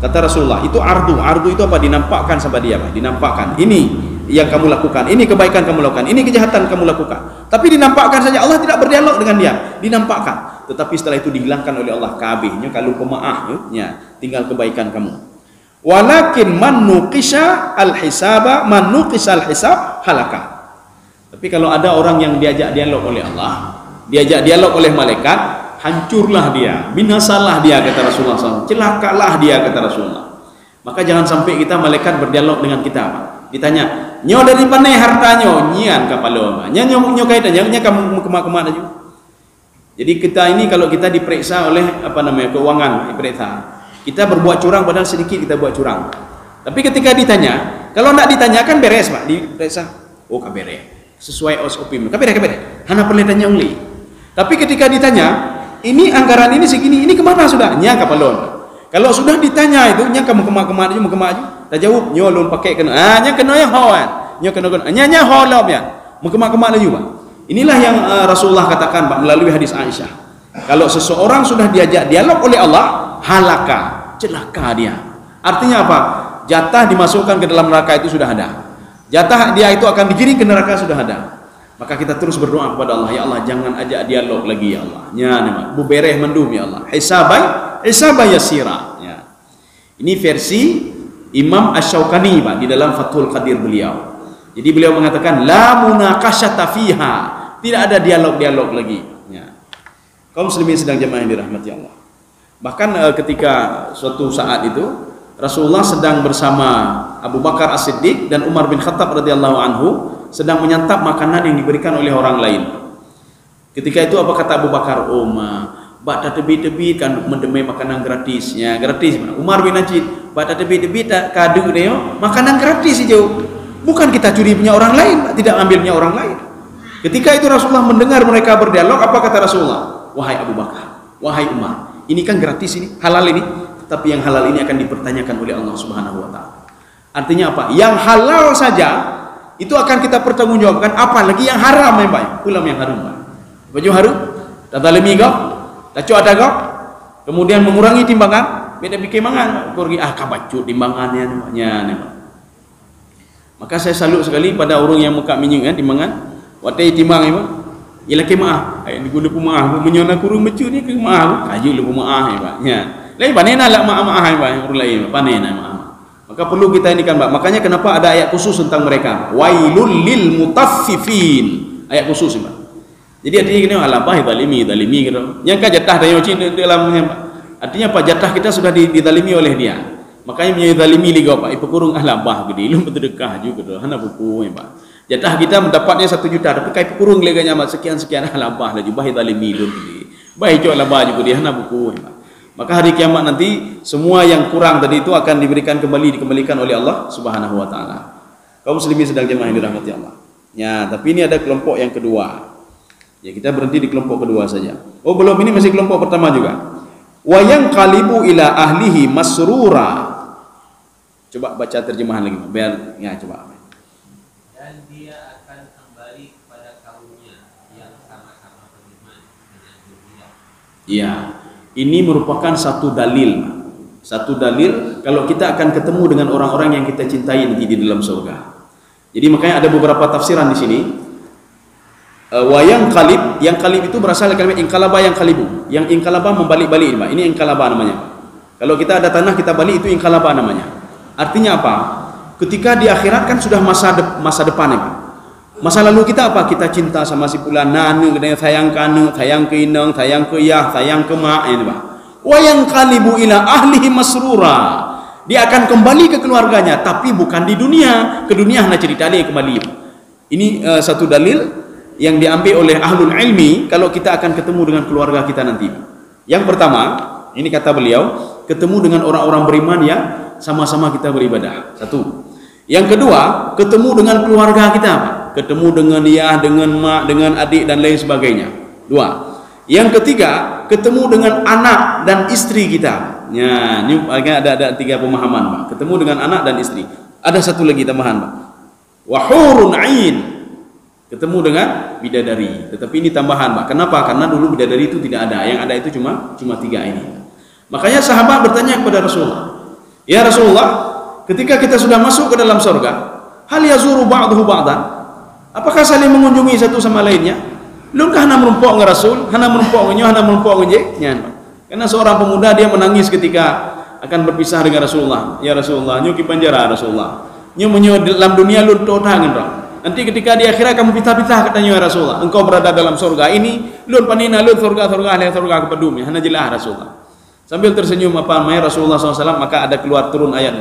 kata Rasulullah, itu ardu. Ardu itu apa? Dinampakkan sama dia, Pak. Dinampakkan. Ini yang kamu lakukan, ini kebaikan kamu lakukan, ini kejahatan kamu lakukan. Tapi dinampakkan saja, Allah tidak berdialog dengan dia. Dinampakkan. Tetapi setelah itu dihilangkan oleh Allah kabehnya kalau pemaaf, ya, tinggal kebaikan kamu. Walakin man nuqisha al-hisaba, man nuqisal hisab halaka. Tapi kalau ada orang yang diajak dialog oleh Allah, diajak dialog oleh malaikat, hancurlah dia, binasalah dia kata Rasulullah SAW, celakalah dia kata Rasulullah. Maka jangan sampai kita malaikat berdialog dengan kita, Pak. Ditanya, nyo dari mana hartanyo? Nyian kapalo, nyo kaitannya kamu kemak-kemak aja. Jadi kita ini kalau kita diperiksa oleh keuangan, diperiksa. Kita berbuat curang padahal sedikit kita buat curang. Tapi ketika ditanya, kalau tidak ditanya kan beres, Pak, diperiksa. Oh, beres. Sesuai SOP. Beres. Hana perlu tanya uli. Tapi ketika ditanya, ini anggaran ini segini, ini kemana sudah? Nya kapalon. Kalau sudah ditanya itu, nya kamu kemak-kemak aja. Tak jawab, nyo lon pakai kena. Nya kena yang hawan. Nyo kena. Nya holop ya. Kemak-kemak lagi, Pak. Inilah yang Rasulullah katakan, Pak, melalui hadis Aisyah. Kalau seseorang sudah diajak dialog oleh Allah, halaka, celaka dia. Artinya apa? Jatah dimasukkan ke dalam neraka itu sudah ada. Jatah dia itu akan digiring ke neraka sudah ada. Maka kita terus berdoa kepada Allah, ya Allah jangan ajak dialog lagi ya Allah. Nya bubereh mendum ya Allah. Hisabai yasira. Ya. Ini versi Imam Asy-Syaukani, Pak, di dalam Fathul Qadir beliau. Jadi beliau mengatakan la munaqasyata fiha. Tidak ada dialog-dialog lagi. Ya. Kaum muslimin sedang jemaah yang dirahmati Allah. Bahkan ketika suatu saat itu Rasulullah sedang bersama Abu Bakar As-Siddiq dan Umar bin Khattab radhiyallahu anhu sedang menyantap makanan yang diberikan oleh orang lain. Ketika itu apa kata Abu Bakar? Bak tebi-tebi kan mendemai makanan gratisnya, gratis. Umar bin Najib, bak tebi-tebi tak kadu dia, makanan gratis saja. Bukan kita curi punya orang lain, tidak ambil punya orang lain. Ketika itu Rasulullah mendengar mereka berdialog, apa kata Rasulullah? Wahai Abu Bakar, wahai Umar, ini kan gratis ini, halal ini, tapi yang halal ini akan dipertanyakan oleh Allah Subhanahu wa taala. Artinya apa? Yang halal saja itu akan kita pertanggungjawabkan, apalagi yang haram, ya Pak. Ulam yang haram, Pak. Baju harum, tak zalimi kau, tak ada kau. Kemudian mengurangi timbangan, beda bikin mangan, pergi kabacut timbangannya nih, Pak. Maka saya salut sekali pada orang yang muka minyak kan timbangan, watai timbang ya Pak. Ialah kemaah, digunakan pemaah, menyona kurung mecu ni kemaah, kaju lu pemaah ya Pak. Ya. Lain panena lah maah-maah ya Pak, orang lain panena maah. Maka perlu kita ini kan, Mbak. Makanya kenapa ada ayat khusus tentang mereka? Wailul lil mutaffifin. Ayat khusus, Mbak. Jadi artinya gini, alabah zalimi gitu. Yang kan jatah dari dalamnya, Mbak. Artinya apa? Jatah kita sudah dizalimi oleh dia. Makanya menjadi zalimi liga, Pak. Ipekurung alabah gede, lu berdekah juga tuh. Hana buku, Mbak. Jatah kita mendapatnya 1 juta, tapi kai pekurung leganya Mbak, sekian alabah lagi, bah zalimi lu gede. Baik jo alabah juga dia hana buku, Mbak. Maka hari kiamat nanti semua yang kurang tadi itu akan dikembalikan oleh Allah Subhanahu wa taala. Kaum muslimin sedang jemaah yang dirahmati Allah. Ya, tapi ini ada kelompok yang kedua. Ya, kita berhenti di kelompok kedua saja. Oh, belum, ini masih kelompok pertama juga. Wa yanqalibu ila ahlihi masrura. Coba baca terjemahan lagi, biar ya coba. Dan dia akan kembali kepada kaumnya yang sama-sama beriman dengan gembira. Iya. Ini merupakan satu dalil kalau kita akan ketemu dengan orang-orang yang kita cintai nanti di dalam surga. Jadi makanya ada beberapa tafsiran di sini. Yang kalib itu berasal dari kalimat inqalaba yang kalibu. Yang inqalaba membalik-balik, Mbak. Ini inqalaba namanya. Kalau kita ada tanah kita balik, itu inqalaba namanya. Artinya apa? Ketika di akhirat kan sudah masa depan, Pak. Masa lalu kita apa? Kita cinta sama si fulan, nanu, sayang kanu, sayang ke inang, sayang ke yah, sayang ke mak, ini Pak. Wa yanqalibu ila ahlihi masrura. Dia akan kembali ke keluarganya, tapi bukan di dunia. Ke dunia hanya cerita dia kembali. Ini satu dalil yang diambil oleh ahlul ilmi kalau kita akan ketemu dengan keluarga kita nanti. Yang pertama, ini kata beliau, ketemu dengan orang-orang beriman yang sama-sama kita beribadah. Satu. Yang kedua, ketemu dengan keluarga kita, Pak. Ketemu dengan dia, dengan mak, dengan adik dan lain sebagainya. Dua. Yang ketiga, ketemu dengan anak dan istri kita. Ya, ini ada 3 pemahaman, Pak. Ketemu dengan anak dan istri. Ada satu lagi tambahan, Pak. Wa hurun ain. Ketemu dengan bidadari. Tetapi ini tambahan, Pak. Kenapa? Karena dulu bidadari itu tidak ada. Yang ada itu cuma 3 ini. Makanya sahabat bertanya kepada Rasulullah, "Ya Rasulullah, ketika kita sudah masuk ke dalam surga, hal yazuru ba'duhu ba'dan?" Apakah saling mengunjungi satu sama lainnya? Lunkah hana merumpok dengan Rasul, hana merumpok dengan hana merumpok dengan Karena seorang pemuda dia menangis ketika akan berpisah dengan Rasulullah. Ya Rasulullah, nyu ki penjara Rasulullah. Nyu dalam dunia lu totangan, Bro. Nanti ketika di akhirat kamu pitah-pitah katanya ya Rasulullah, engkau berada dalam surga ini, lun panina lun surga kepadumi, hana jelah Rasulullah. Sambil tersenyum apa namanya Rasulullah SAW, maka ada keluar turun ayat.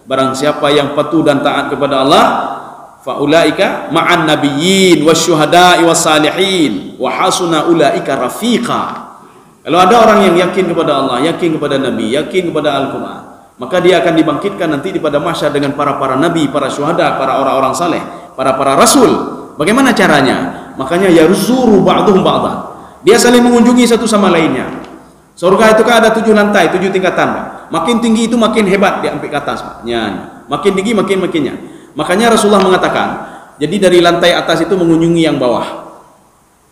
Barang siapa yang patuh dan taat kepada Allah, faulaika ma'an nabiyyin wasyuhada'i wassalihin wa hasuna ulaika rafiqa. Kalau ada orang yang yakin kepada Allah, yakin kepada Nabi, yakin kepada Al-Quran, maka dia akan dibangkitkan nanti di pada mahsyar dengan para nabi, para syuhada, para orang-orang saleh, para rasul. Bagaimana caranya? Makanya yarzuru ba'duhum ba'dan. Dia saling mengunjungi satu sama lainnya. Surga itu kan ada 7 lantai, 7 tingkatan, Pak. Makin tinggi itu makin hebat dia sampai ke atas, Pak. Makin tinggi makinnya. Makanya Rasulullah mengatakan, jadi dari lantai atas itu mengunjungi yang bawah.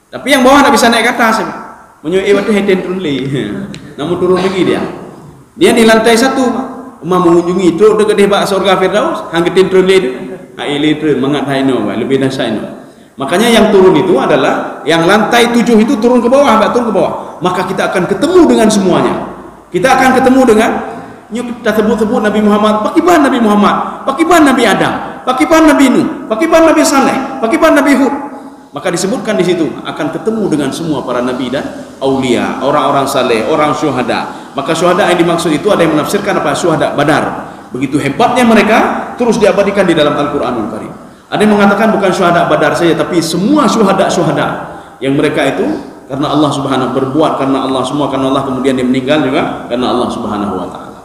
Tapi yang bawah tidak bisa naik ke atas. Menyoe waktu heten turun lagi. Namun turun lagi dia. Dia di lantai 1, Pak. Mengunjungi itu dekat hebat surga Firdaus, hanggetin turun lagi. Haile turun mengatai no, lebih dahsyat no. Makanya yang turun itu adalah yang lantai 7 itu turun ke bawah, Pak, turun ke bawah. Maka kita akan ketemu dengan semuanya. Kita akan ketemu dengan kita sebut Nabi Muhammad, pakiban Nabi Muhammad, pakiban Nabi Adam, pakiban Nabi Nuh, pakiban Nabi Saleh, pakiban Nabi Hud. Maka disebutkan di situ akan ketemu dengan semua para nabi dan aulia, orang-orang saleh, orang syuhada. Maka syuhada yang dimaksud itu ada yang menafsirkan apa? Syuhada Badar. Begitu hebatnya mereka terus diabadikan di dalam Al-Qur'anul Karim. Ada yang mengatakan bukan syuhada Badar saja, tapi semua syuhada yang mereka itu karena Allah Subhanahu berbuat karena Allah semua, karena Allah kemudian dia meninggal juga karena Allah Subhanahu wa taala.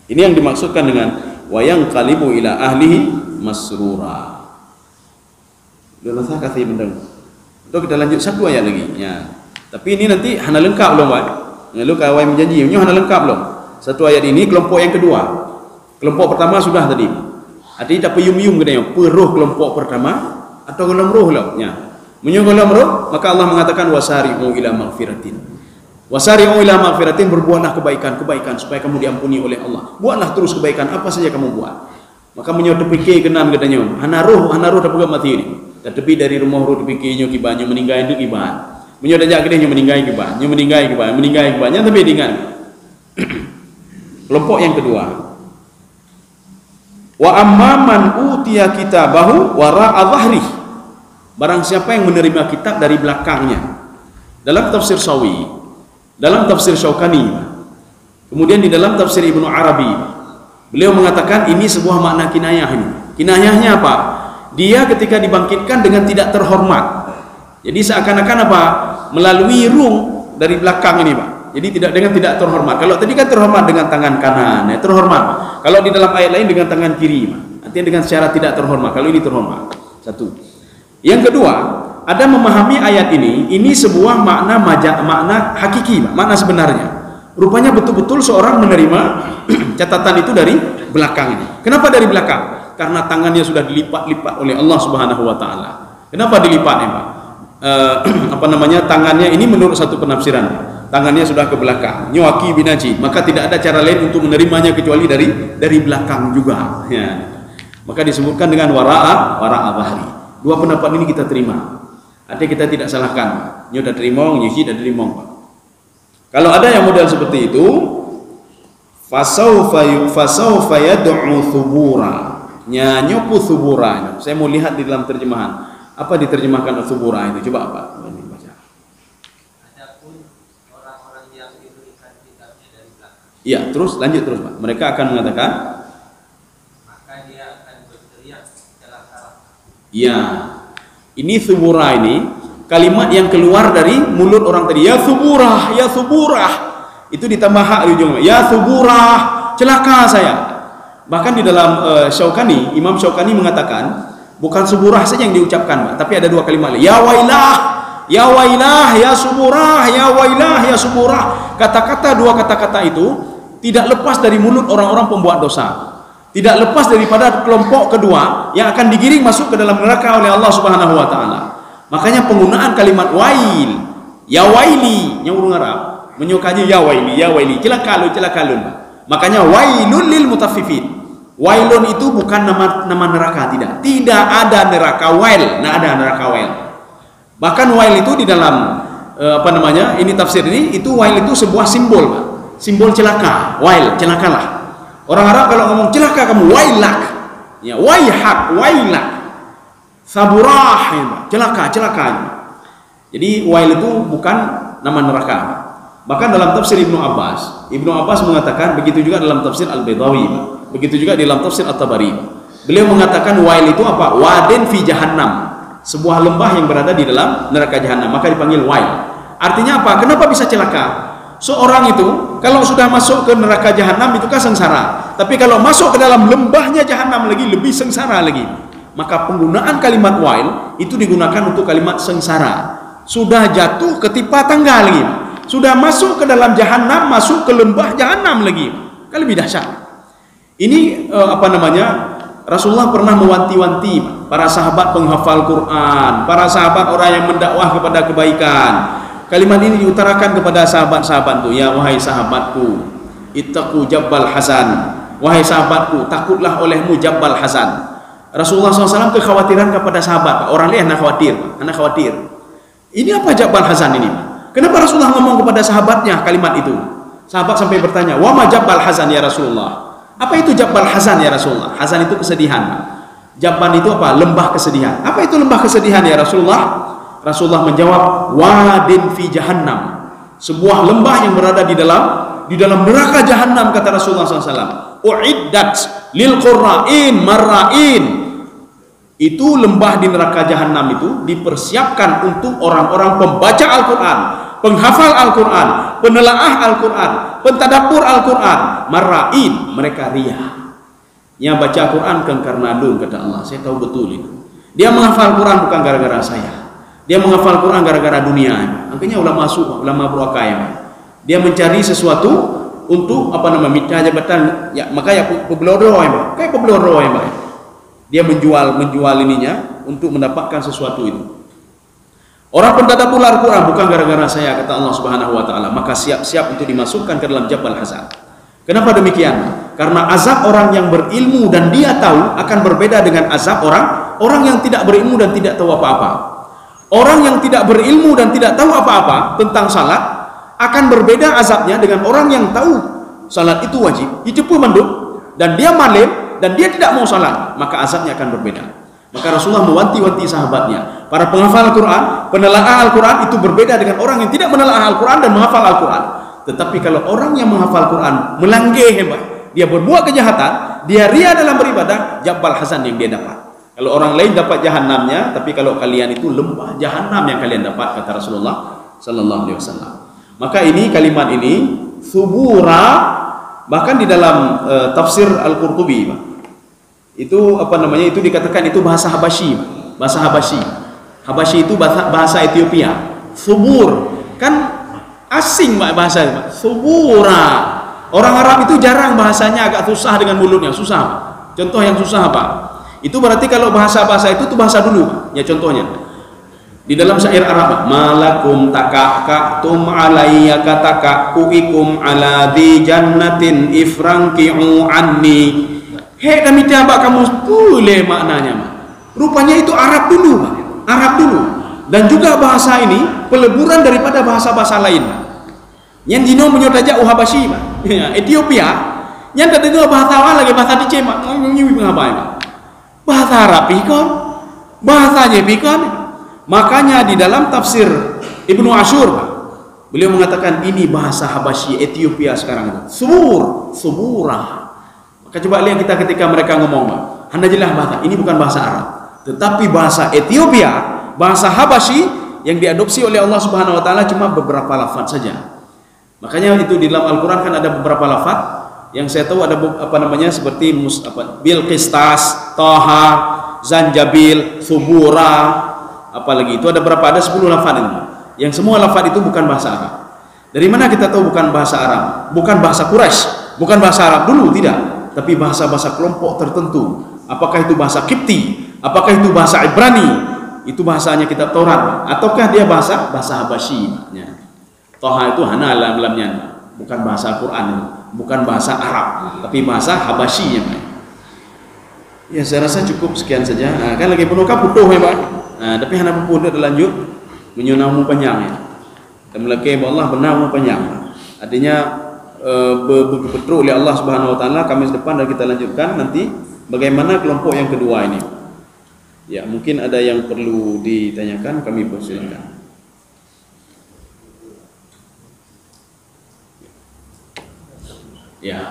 Ini yang dimaksudkan dengan wayang kalibu ila ahlihi masrura. Sudah saya kasih benda. Untuk kita lanjut satu ayat lagi. Ya. Tapi ini nanti hana lengkap belum, Pak? Lalu kawai menjanji, ini hana lengkap belum? Satu ayat ini kelompok yang kedua. Kelompok pertama sudah tadi. Artinya tak peyum-yum katanya, peruh kelompok pertama atau dalam roh lah. Ya. Menyuruh dalam roh, maka Allah mengatakan wasari'u ila maghfiratin. Wasari'u ila maghfiratin, berbuatlah kebaikan supaya kamu diampuni oleh Allah. Buatlah terus kebaikan apa saja kamu buat. Maka menyuruh terpikir kenan katanya, hana roh tak pegang mati ini. Tetapi dari rumah roh terpikirnya kibannya meninggal itu kiban. Menyuruh dajak katanya meninggal kiban, tapi dengan kelompok yang kedua. Wa amman utiya kitabahu wara'a dhahri. Barang siapa yang menerima kitab dari belakangnya. Dalam tafsir Sawi, dalam tafsir Syaukani, kemudian di dalam tafsir Ibnu Arabi, beliau mengatakan ini sebuah makna kinayah ini. Kinayahnya apa? Dia ketika dibangkitkan dengan tidak terhormat. Jadi seakan-akan apa? Melalui rung dari belakang ini, Pak. Jadi dengan tidak terhormat. Kalau tadi kan terhormat dengan tangan kanan, ya, terhormat. Kalau di dalam ayat lain dengan tangan kiri, artinya dengan secara tidak terhormat. Kalau ini terhormat. Satu. Yang kedua, ada memahami ayat ini sebuah makna hakiki, makna sebenarnya. Rupanya betul-betul seorang menerima catatan itu dari belakang ini. Kenapa dari belakang? Karena tangannya sudah dilipat-lipat oleh Allah Subhanahu wa taala. Kenapa dilipatnya, Pak? Tangannya ini menurut satu penafsiran. Tangannya sudah ke belakang, nyuaki binaji, maka tidak ada cara lain untuk menerimanya kecuali dari belakang juga, ya. Maka disebutkan dengan wara'a dhahri. Dua pendapat ini kita terima. Artinya kita tidak salahkan. Nyo dah terima, nyuci dah terima, Pak. Kalau ada yang model seperti itu, fasaufa yad'u thubura. Nyopu thubura. Saya mau lihat di dalam terjemahan. Apa diterjemahkan thubura itu? Coba apa? Iya, terus lanjut terus, Pak. Mereka akan mengatakan, maka dia akan berteriak celaka. Iya. Ini thubura ini kalimat yang keluar dari mulut orang tadi. Ya thuburah, ya thuburah. Itu ditambah hak di ujungnya. Ya thuburah, celaka saya. Bahkan di dalam Syaukani, Imam Syaukani mengatakan bukan suburah saja yang diucapkan, Pak, tapi ada dua kalimat. Ya wailah, ya wailah, ya suburah, ya wailah, ya suburah. Kata-kata dua kata-kata itu tidak lepas dari mulut orang-orang pembuat dosa, tidak lepas daripada kelompok kedua yang akan digiring masuk ke dalam neraka oleh Allah Subhanahu wa taala. Makanya penggunaan kalimat wail, ya waili, yang urung Arab menyukanya ya waili, celaka lu. Makanya wailul lil mutaffifin. Wailun itu bukan nama neraka, tidak ada neraka wail, ada neraka wail. Bahkan wail itu di dalam ini tafsir ini, itu wail itu sebuah simbol, Pak. Simbol celaka, wail, celakalah. Orang Arab kalau ngomong celaka kamu, wailak, ya, waihak, wailak, saburah, ya, celaka. Jadi wail itu bukan nama neraka. Bahkan dalam tafsir Ibnu Abbas mengatakan, begitu juga dalam tafsir Al-Baydawi, begitu juga dalam tafsir At-Tabari. Beliau mengatakan wail itu apa? Wadin fi jahannam, sebuah lembah yang berada di dalam neraka jahanam, maka dipanggil wail. Artinya apa? Kenapa bisa celaka? Seorang itu kalau sudah masuk ke neraka jahanam itu kan sengsara, tapi kalau masuk ke dalam lembahnya jahanam lagi lebih sengsara lagi. Maka penggunaan kalimat wail itu digunakan untuk kalimat sengsara. Sudah jatuh ketimpa tangga lagi, sudah masuk ke dalam jahanam, masuk ke lembah jahanam lagi, kan lebih dahsyat. Ini Rasulullah pernah mewanti-wanti para sahabat penghafal Quran, para sahabat orang yang mendakwah kepada kebaikan. Kalimat ini diutarakan kepada sahabat-sahabat itu. Ya wahai sahabatku, ittaqu Jabbal Hasan. Wahai sahabatku, takutlah olehmu Jabbal Hasan. Rasulullah SAW kekhawatiran kepada sahabat. Orang lain anak khawatir. Ini apa Jabbal Hasan ini? Kenapa Rasulullah ngomong kepada sahabatnya kalimat itu? Sahabat sampai bertanya, wa ma Jabbal Hasan ya Rasulullah? Apa itu Jabbal Hasan ya Rasulullah? Hasan itu kesedihan. Jabban itu apa? Lembah kesedihan. Apa itu lembah kesedihan ya Rasulullah? Rasulullah menjawab, wadin fi jahannam, sebuah lembah yang berada di dalam neraka jahannam, kata Rasulullah SAW. Uiddat lil qurra'in marra'in. Itu lembah di neraka jahannam itu dipersiapkan untuk orang-orang pembaca Al-Quran, penghafal Al-Quran, penelaah Al-Quran, pentadabbur Al-Quran. Marra'in, mereka riya. Yang baca Al-Quran kan karena adun, kata Allah. Saya tahu betul itu. Dia menghafal Al-Quran bukan gara-gara saya. Dia menghafal Quran gara-gara dunia. Makanya ulama berakal. Dia mencari sesuatu untuk minta jabatan. Ya, makanya pebeloro ya, kayak pebeloro ya, dia menjual ininya untuk mendapatkan sesuatu itu. Orang pentadabbur Al-Quran bukan gara-gara saya, kata Allah Subhanahu wa taala, maka siap-siap untuk dimasukkan ke dalam Jabbal Hasan. Kenapa demikian? Karena azab orang yang berilmu dan dia tahu akan berbeda dengan azab orang yang tidak berilmu dan tidak tahu apa-apa. Orang yang tidak berilmu dan tidak tahu apa-apa tentang salat akan berbeda azabnya dengan orang yang tahu salat itu wajib, itu pun mandub, dan dia malim, dan dia tidak mau salat, maka azabnya akan berbeda. Maka Rasulullah mewanti-wanti sahabatnya, para penghafal Al-Quran, penelaah Al-Quran itu berbeda dengan orang yang tidak menelaah Al-Quran dan menghafal Al-Quran. Tetapi kalau orang yang menghafal Al-Quran melangge hebat, dia berbuat kejahatan, dia ria dalam beribadah, jabal hasan yang dia dapat. Kalau orang lain dapat jahanamnya, tapi kalau kalian itu lembah jahanam yang kalian dapat, kata Rasulullah sallallahu alaihi wasallam. Maka ini kalimat ini subura, bahkan di dalam tafsir Al-Qurtubi itu apa namanya, itu dikatakan itu bahasa Habasyi, bahasa Habasyi. Habasyi itu bahasa Ethiopia. Subur kan asing bahasa itu. Subura. Orang Arab itu jarang bahasanya, agak susah dengan mulutnya, susah. Contoh yang susah apa? Itu berarti kalau bahasa-bahasa itu tuh bahasa dulu. Ya contohnya. Di dalam syair Arab, malakum takaktum alayya katakakuikum ala di jannatin ifranki'u anni. Hei dami tiaba kamu boleh maknanya. Rupanya itu Arab dulu, Arab dulu. Dan juga bahasa ini peleburan daripada bahasa-bahasa lain. Yang dino menyotaja Habasyi, Ethiopia. Yang tadi dua bahasa awal lagi bahasa dicema, bahasa Arab ikon, bahasanya ikon. Makanya di dalam tafsir Ibnu Ashur, beliau mengatakan ini bahasa Habasyi Ethiopia sekarang. Subura. Maka coba lihat kita ketika mereka ngomong, Anda jelas bahasa ini bukan bahasa Arab, tetapi bahasa Ethiopia, bahasa Habasyi yang diadopsi oleh Allah Subhanahu wa taala cuma beberapa lafaz saja. Makanya itu di dalam Al-Qur'an kan ada beberapa lafaz yang saya tahu ada apa namanya seperti Bilqistas, Taha, Zanjabil, Subura, apalagi itu ada berapa, ada 10 lafaz itu. Yang semua lafaz itu bukan bahasa Arab. Dari mana kita tahu bukan bahasa Arab? Bukan bahasa Quraisy, bukan bahasa Arab dulu, tidak, tapi bahasa-bahasa kelompok tertentu. Apakah itu bahasa Kipti? Apakah itu bahasa Ibrani? Itu bahasanya kitab Taurat, ataukah dia bahasa Habasyi? Toha itu hana lamnya, bukan bahasa Al-Quran, bukan bahasa Arab, tapi bahasa Habasyi. Ya saya rasa cukup sekian saja. Nah, kan lagi penuh putuh ya Pak. Nah, tapi hana putuh lanjut menyunamu panjang ya. Dan melaki Allah benar mu panjang. Artinya betul oleh Allah Subhanahu wa taala. Kamis depan dan kita lanjutkan nanti bagaimana kelompok yang kedua ini. Ya, mungkin ada yang perlu ditanyakan, kami persilakan. Ya.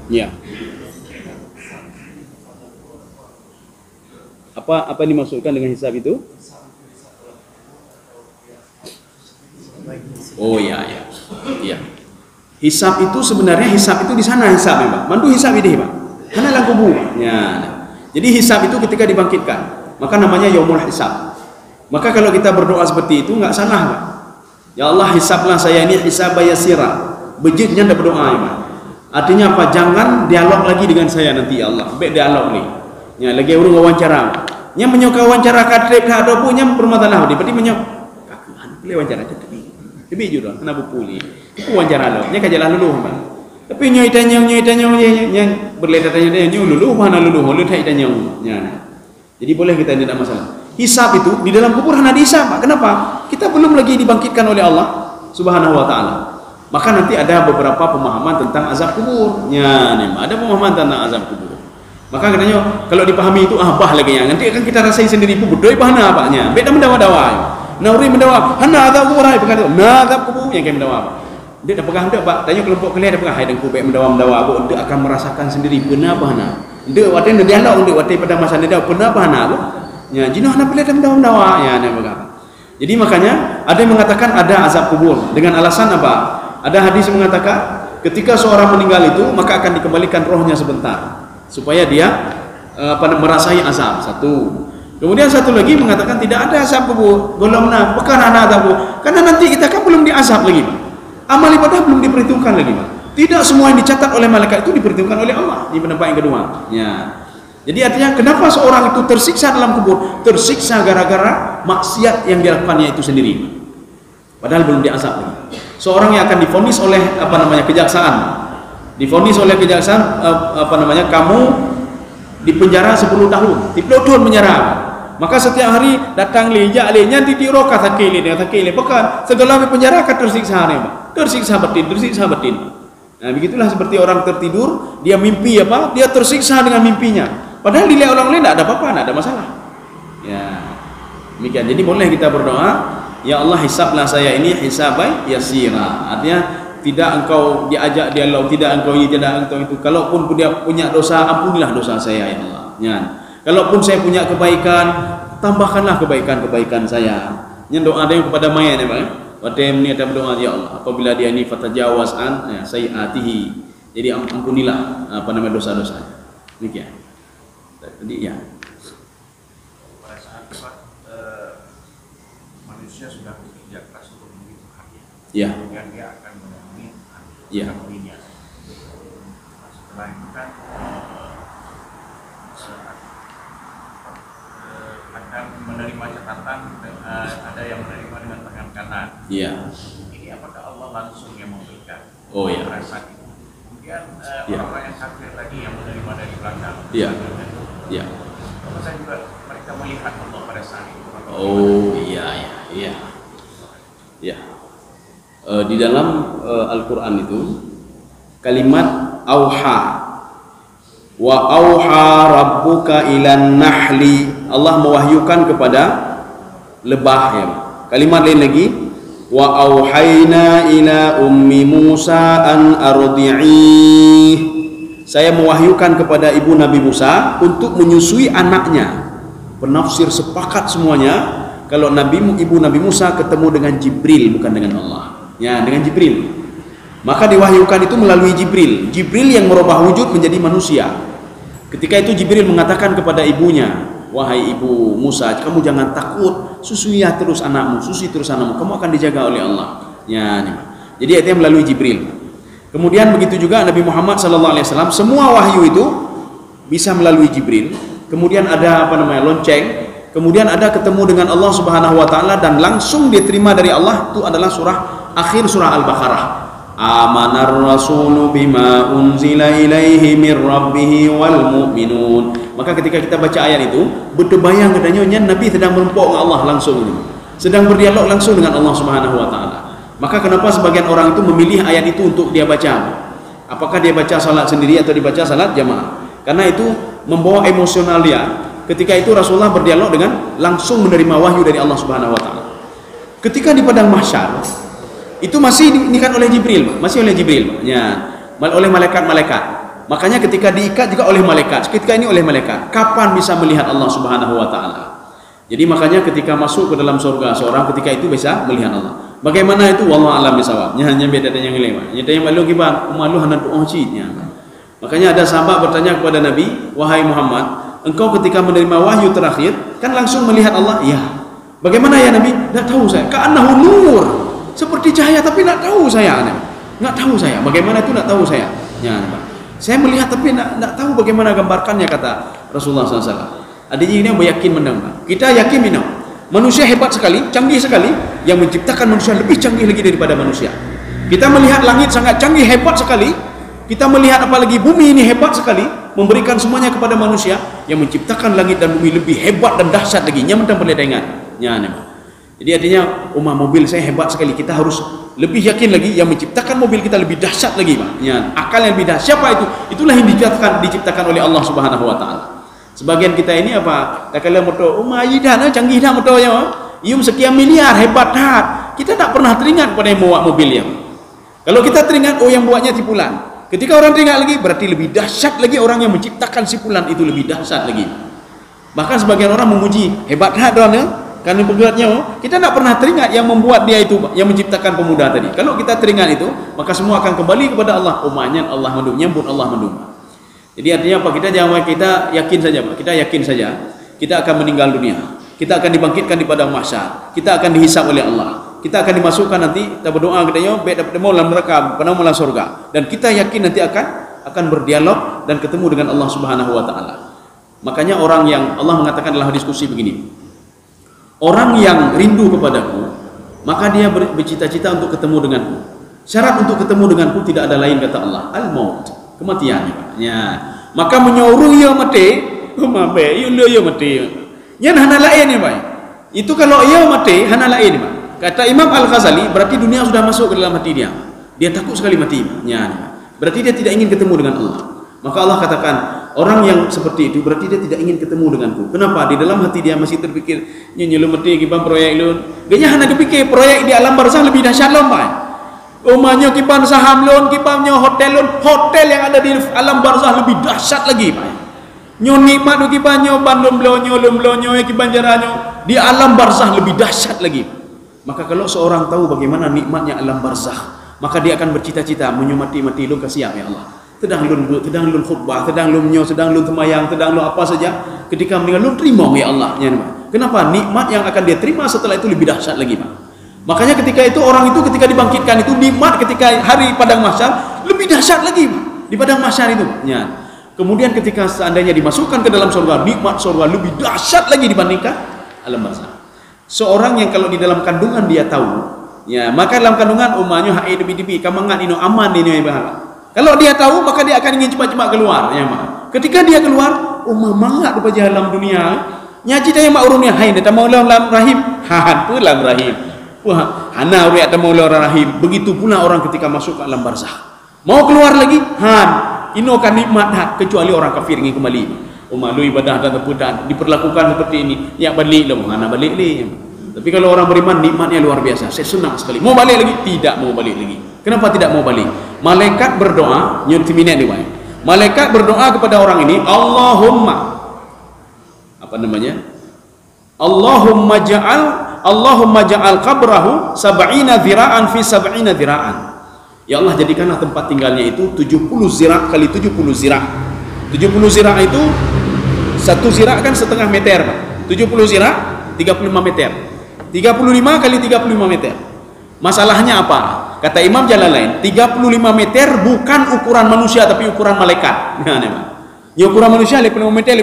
Ya. Apa yang dimaksudkan dengan hisab itu? Oh ya. Hisab itu sebenarnya hisab itu di sana hisab ya Pak. Mandu hisab ini Pak. Karena lang kubur. Ya. Jadi hisab itu ketika dibangkitkan, maka namanya yaumul hisab. Maka kalau kita berdoa seperti itu nggak salah Pak. Ya Allah hisablah saya ini hisab yasira. Bejitnya ndak berdoa ya Pak. Artinya apa? Jangan dialog lagi dengan saya nanti ya Allah. Baik dialog nih. Ya lagi urung wawancara. Nya menyoka wawancara kadrep ka ada punya permasalahan di berarti menyok. Kakuan pilih wawancara tadi. Tapi juga kena bupuli. Ku wawancara lo. Nya kajalah luluh Pak. Tapi nyoy tanya yang berleda tanya luluh mana luluh lu tai tanya nya. Jadi boleh kita tidak masalah. Hisab itu di dalam kubur hanya dihisab. Kenapa? Kita belum lagi dibangkitkan oleh Allah Subhanahu wa taala. Maka nanti ada beberapa pemahaman tentang azab kubur. Ya, ada pemahaman tentang azab kubur. Maka katanya kalau dipahami itu bah lagi ya. Nanti akan kita rasain sendiri kubur doi bahana apanya. Beda mendawa-dawa. Nauri mendawa, hana azab kubur hai pegang. Nah, azab kubur yang kayak mendawa. Dia dah pegang dak Pak. Tanya kelompok kalian dah pegang hai dan kubek mendawa-mendawa. Dia akan merasakan sendiri benar bahana. Dia waten dia dialog dia waten pada masa dia benar bahana. Ya, jinah nak pilih mendawa. Ya, nak pegang. Jadi makanya ada yang mengatakan ada azab kubur dengan alasan apa? Ada hadis mengatakan ketika seorang meninggal itu maka akan dikembalikan rohnya sebentar supaya dia merasai azab. Satu. Kemudian satu lagi mengatakan tidak ada azab kubur. Golongna bukan ada azab kubur. Karena nanti kita kan belum diazab lagi, Pak. Amal ibadah belum diperhitungkan lagi, Pak. Tidak semua yang dicatat oleh malaikat itu diperhitungkan oleh Allah di pendapat yang kedua. Ya. Jadi artinya kenapa seorang itu tersiksa dalam kubur? Tersiksa gara-gara maksiat yang dilakukannya itu sendiri. Padahal belum diazab lagi. Seorang yang akan divonis oleh kejaksaan. Divonis oleh kejaksaan kamu dipenjara 10 tahun. 10 tahun penjara. Maka setiap hari datang lijak nya titiroka sakile pekan segala penjara akan tersiksa nih, Pak. tersiksa batin, tersiksa batin. Nah, begitulah seperti orang tertidur, dia mimpi apa? Dia tersiksa dengan mimpinya. Padahal dilihat orang lain tidak ada apa-apa, tidak ada masalah. Ya, demikian. Jadi boleh kita berdoa, ya Allah hisablah saya ini hisabai yasira. Artinya tidak engkau diajak dialog, tidak engkau ini, tidak engkau itu. Kalaupun dia punya dosa, ampunilah dosa saya ya Allah. Ya. Kalaupun saya punya kebaikan, tambahkanlah kebaikan-kebaikan saya. Yang doa ada yang kepada mayat ya Pak. Wadem ni ada berdoa ya Allah. Apabila dia ini fatajawaz an ya, sayiatihi. Jadi ampunilah apa namanya dosa-dosanya. Demikian. Jadi ya. Pada saat manusia sudah bekerja keras untuk menuju Tuhannya, Ya. kemudian dia akan menemui Ya. Tuhannya. Setelah itu kan akan menerima catatan, ada yang menerima dengan tangan kanan. Iya. Ini apakah Allah langsung yang memberikan? Oh ya. Pada saat itu. Kemudian Ya. orang-orang yang kafir tadi yang menerima dari belakang. Iya. Ya. Apa saya juga mereka melihat Allah pada saat itu. Oh iya iya iya. Ya. Di dalam Al-Quran itu kalimat auha wa auha rabbuka ilan nahli, Allah mewahyukan kepada lebah ya. Kalimat lain lagi wa auhayna ila ummi Musa an ardi'ih, saya mewahyukan kepada ibu Nabi Musa untuk menyusui anaknya. Penafsir sepakat semuanya kalau ibu Nabi Musa ketemu dengan Jibril, bukan dengan Allah ya, dengan Jibril. Maka diwahyukan itu melalui Jibril. Jibril yang merubah wujud menjadi manusia. Ketika itu Jibril mengatakan kepada ibunya, wahai ibu Musa, kamu jangan takut, susui terus anakmu, susui terus anakmu, kamu akan dijaga oleh Allah. Ya, nih. Jadi itu melalui Jibril. Kemudian begitu juga Nabi Muhammad SAW, semua wahyu itu bisa melalui Jibril. Kemudian ada apa namanya lonceng. Kemudian ada ketemu dengan Allah Subhanahu Wa Taala dan langsung diterima dari Allah. Itu adalah akhir surah Al-Baqarah. Amanar rasulu bima unzila ilaihi mir rabbih wal mu'minun. Maka ketika kita baca ayat itu, berbayang katanya Nabi sedang merempok dengan Allah langsung ini. Sedang berdialog langsung dengan Allah Subhanahu wa taala. Maka kenapa sebagian orang itu memilih ayat itu untuk dia baca? Apakah dia baca salat sendiri atau dibaca salat jamaah? Karena itu membawa emosional dia. Ketika itu Rasulullah berdialog dengan langsung menerima wahyu dari Allah Subhanahu wa taala. Ketika di padang mahsyar itu masih diikat oleh Jibril, masih oleh Jibril, ya, oleh malaikat-malaikat. Makanya ketika diikat juga oleh malaikat, ketika ini oleh malaikat, kapan bisa melihat Allah Subhanahu wa taala? Jadi makanya ketika masuk ke dalam surga seorang ketika itu bisa melihat Allah. Bagaimana itu wallahu alam bisawab. Hanya beda dengan yang lain. Nyata yang malu kibar, malu hanan tu'ahcidnya. Makanya ada sahabat bertanya kepada Nabi, wahai Muhammad, engkau ketika menerima wahyu terakhir kan langsung melihat Allah? Iya. Bagaimana ya Nabi? Tidak tahu saya. Ka'annahu nur. Seperti cahaya tapi nak tahu saya, nak tahu saya. Bagaimana itu nak tahu saya? Ya, saya melihat tapi nak tahu bagaimana gambarkannya, kata Rasulullah SAW. Adanya ini yakin menang. Kita yakin minum. Manusia hebat sekali, canggih sekali. Yang menciptakan manusia lebih canggih lagi daripada manusia. Kita melihat langit sangat canggih, hebat sekali. Kita melihat apalagi bumi ini hebat sekali, memberikan semuanya kepada manusia. Yang menciptakan langit dan bumi lebih hebat dan dahsyat lagi. Yang mentang boleh dengar. Ya, jadi artinya mobil saya hebat sekali, kita harus lebih yakin lagi yang menciptakan mobil kita lebih dahsyat lagi, Pak. Ya, akal yang lebih dahsyat. Siapa itu? Itulah yang diciptakan oleh Allah Subhanahu wa taala. Sebagian kita ini apa? Tak kala motor, dah canggih dah motornya. Ium sekian miliar, hebat dah. Kita tak pernah teringat pada yang bawa mobilnya. Kalau kita teringat yang buatnya tipulan. Ketika orang teringat lagi berarti lebih dahsyat lagi orang yang menciptakan sipulan itu lebih dahsyat lagi. Bahkan sebagian orang memuji, hebat dah dia. Karena penggeraknya, kita tak pernah teringat yang membuat dia itu, yang menciptakan pemuda tadi. Kalau kita teringat itu, maka semua akan kembali kepada Allah. Umatnya Allah mendung, nyambut Allah mendung. Jadi artinya apa? Kita yakin saja, Pak. Kita yakin saja, kita akan meninggal dunia. Kita akan dibangkitkan di padang mahsyar. Kita akan dihisab oleh Allah. Kita akan dimasukkan nanti. Kita berdoa katanya, baik dapat demo dalam neraka, pernah malam surga. Dan kita yakin nanti akan berdialog dan ketemu dengan Allah Subhanahu wa taala. Makanya orang yang Allah mengatakan dalam diskusi begini. Orang yang rindu kepadaku, maka dia bercita-cita untuk ketemu denganku. Syarat untuk ketemu denganku tidak ada lain, kata Allah, al-maut, kematian. Ya. Maka menyuruh ia mati, ia mati. Yang hana lain ni, Pak. Itu kalau ia mati, hana lain, Pak. Kata Imam Al-Ghazali, berarti dunia sudah masuk ke dalam hati dia. Dia takut sekali mati. Berarti dia tidak ingin ketemu dengan Allah. Maka Allah katakan, orang yang seperti itu berarti dia tidak ingin ketemu denganku. Kenapa? Di dalam hati dia masih terfikir, nyelum mati kipan proyek lun. Ganya hanya kepikir proyek di alam barzah lebih dahsyat lon, Pak. Umanya kipan saham lon, kipannya hotel lon, hotel yang ada di alam barzah lebih dahsyat lagi, Pak. Nyo nikmat tu kipannya bandom blonyo, lomblonyo kipan jaranyo di alam barzah lebih dahsyat lagi. Maka kalau seorang tahu bagaimana nikmatnya alam barzah, maka dia akan bercita-cita mati lun kasih ya Allah. Sedang lun khutbah, sedang lun nyo, sedang lun semayang, sedang lun apa saja, ketika meninggal lun terima ya Allah. Kenapa? Nikmat yang akan dia terima setelah itu lebih dahsyat lagi, Pak. Makanya ketika itu orang itu ketika dibangkitkan itu nikmat ketika hari padang mahsyar lebih dahsyat lagi, Pak. Di padang mahsyar itu. Kemudian ketika seandainya dimasukkan ke dalam surga, nikmat surga lebih dahsyat lagi dibandingkan alam barzah. Seorang yang kalau di dalam kandungan dia tahu, maka dalam kandungan umahnya hai debi kamangan ino aman ini bahala. Kalau dia tahu, maka dia akan ingin cepat-cepat keluar. Ketika dia keluar, mangat rupa alam dunia. Nyaji tanya mak urungnya, hai neta maula lam rahim. Han pula rahim. Wah, hana uri atau maula rahim. Begitu pula orang ketika masuk ke alam barzah. Mau keluar lagi, han. Ino kan nikmat hak kecuali orang kafir ingin kembali. Lu ibadah dan terpudan diperlakukan seperti ini. Ya balik lah, hana balik ni. Tapi kalau orang beriman nikmatnya luar biasa. Saya senang sekali. Mau balik lagi? Tidak mau balik lagi. Kenapa tidak mau balik? Malaikat berdoa, nyuntiminnya di mana? Malaikat berdoa kepada orang ini, Allahumma Allahumma ja'al qabrahu 70 zira'an fi 70 zira'an. Ya Allah, jadikanlah tempat tinggalnya itu 70 zira' kali 70 zira'. 70 zira' itu satu zira' kan setengah meter, Pak. 70 zira' 35 meter. 35 kali 35 meter. Masalahnya apa? Kata Imam Jalalain, 35 meter bukan ukuran manusia tapi ukuran malaikat. Ya ukuran manusia 50 meter.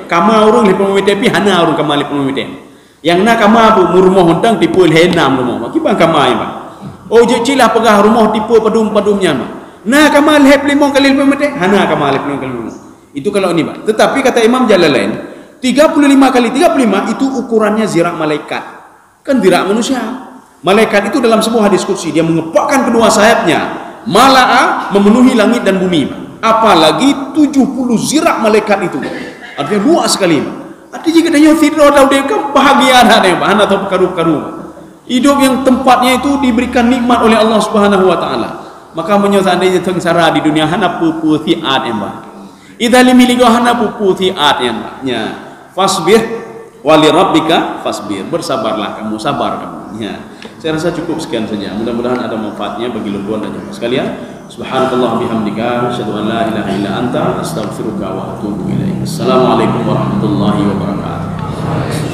Kama urung 50 meter pi hana urung kama 50 meter. Yang nak kama bu rumah hontang tipu henam rumah. Kibang kama ya, Pak. Oh je cilah pegah rumah tipu padum-padumnya, Pak. Nah kama 50 kali 50 meter, hana kama 50 kali 50. Itu kalau ini, Pak. Tetapi kata Imam Jalalain, 35 kali 35 itu ukurannya zira' malaikat. Kan zira' manusia. Malaikat itu dalam sebuah diskusi dia mengepakkan kedua sayapnya, mala'a memenuhi langit dan bumi. Apalagi 70 zira' malaikat itu. Artinya luas sekali. Artinya jika dia tidur atau dia kebahagiaan hana atau karu-karu. Hidup yang tempatnya itu diberikan nikmat oleh Allah Subhanahu wa taala. Maka seandainya sengsara di dunia hana pupu thiat embah. Idza limiligo hana pupu thiat embahnya. Fasbir wali rabbika fasbir. Bersabarlah kamu, sabar kamu. Saya rasa cukup sekian saja. Mudah-mudahan ada manfaatnya bagi luar dan jemaah sekalian. Subhanakallah bihamdika asyhadu an la ilaha illa anta astaghfiruka wa atubu ilaik. Assalamualaikum warahmatullahi wabarakatuh.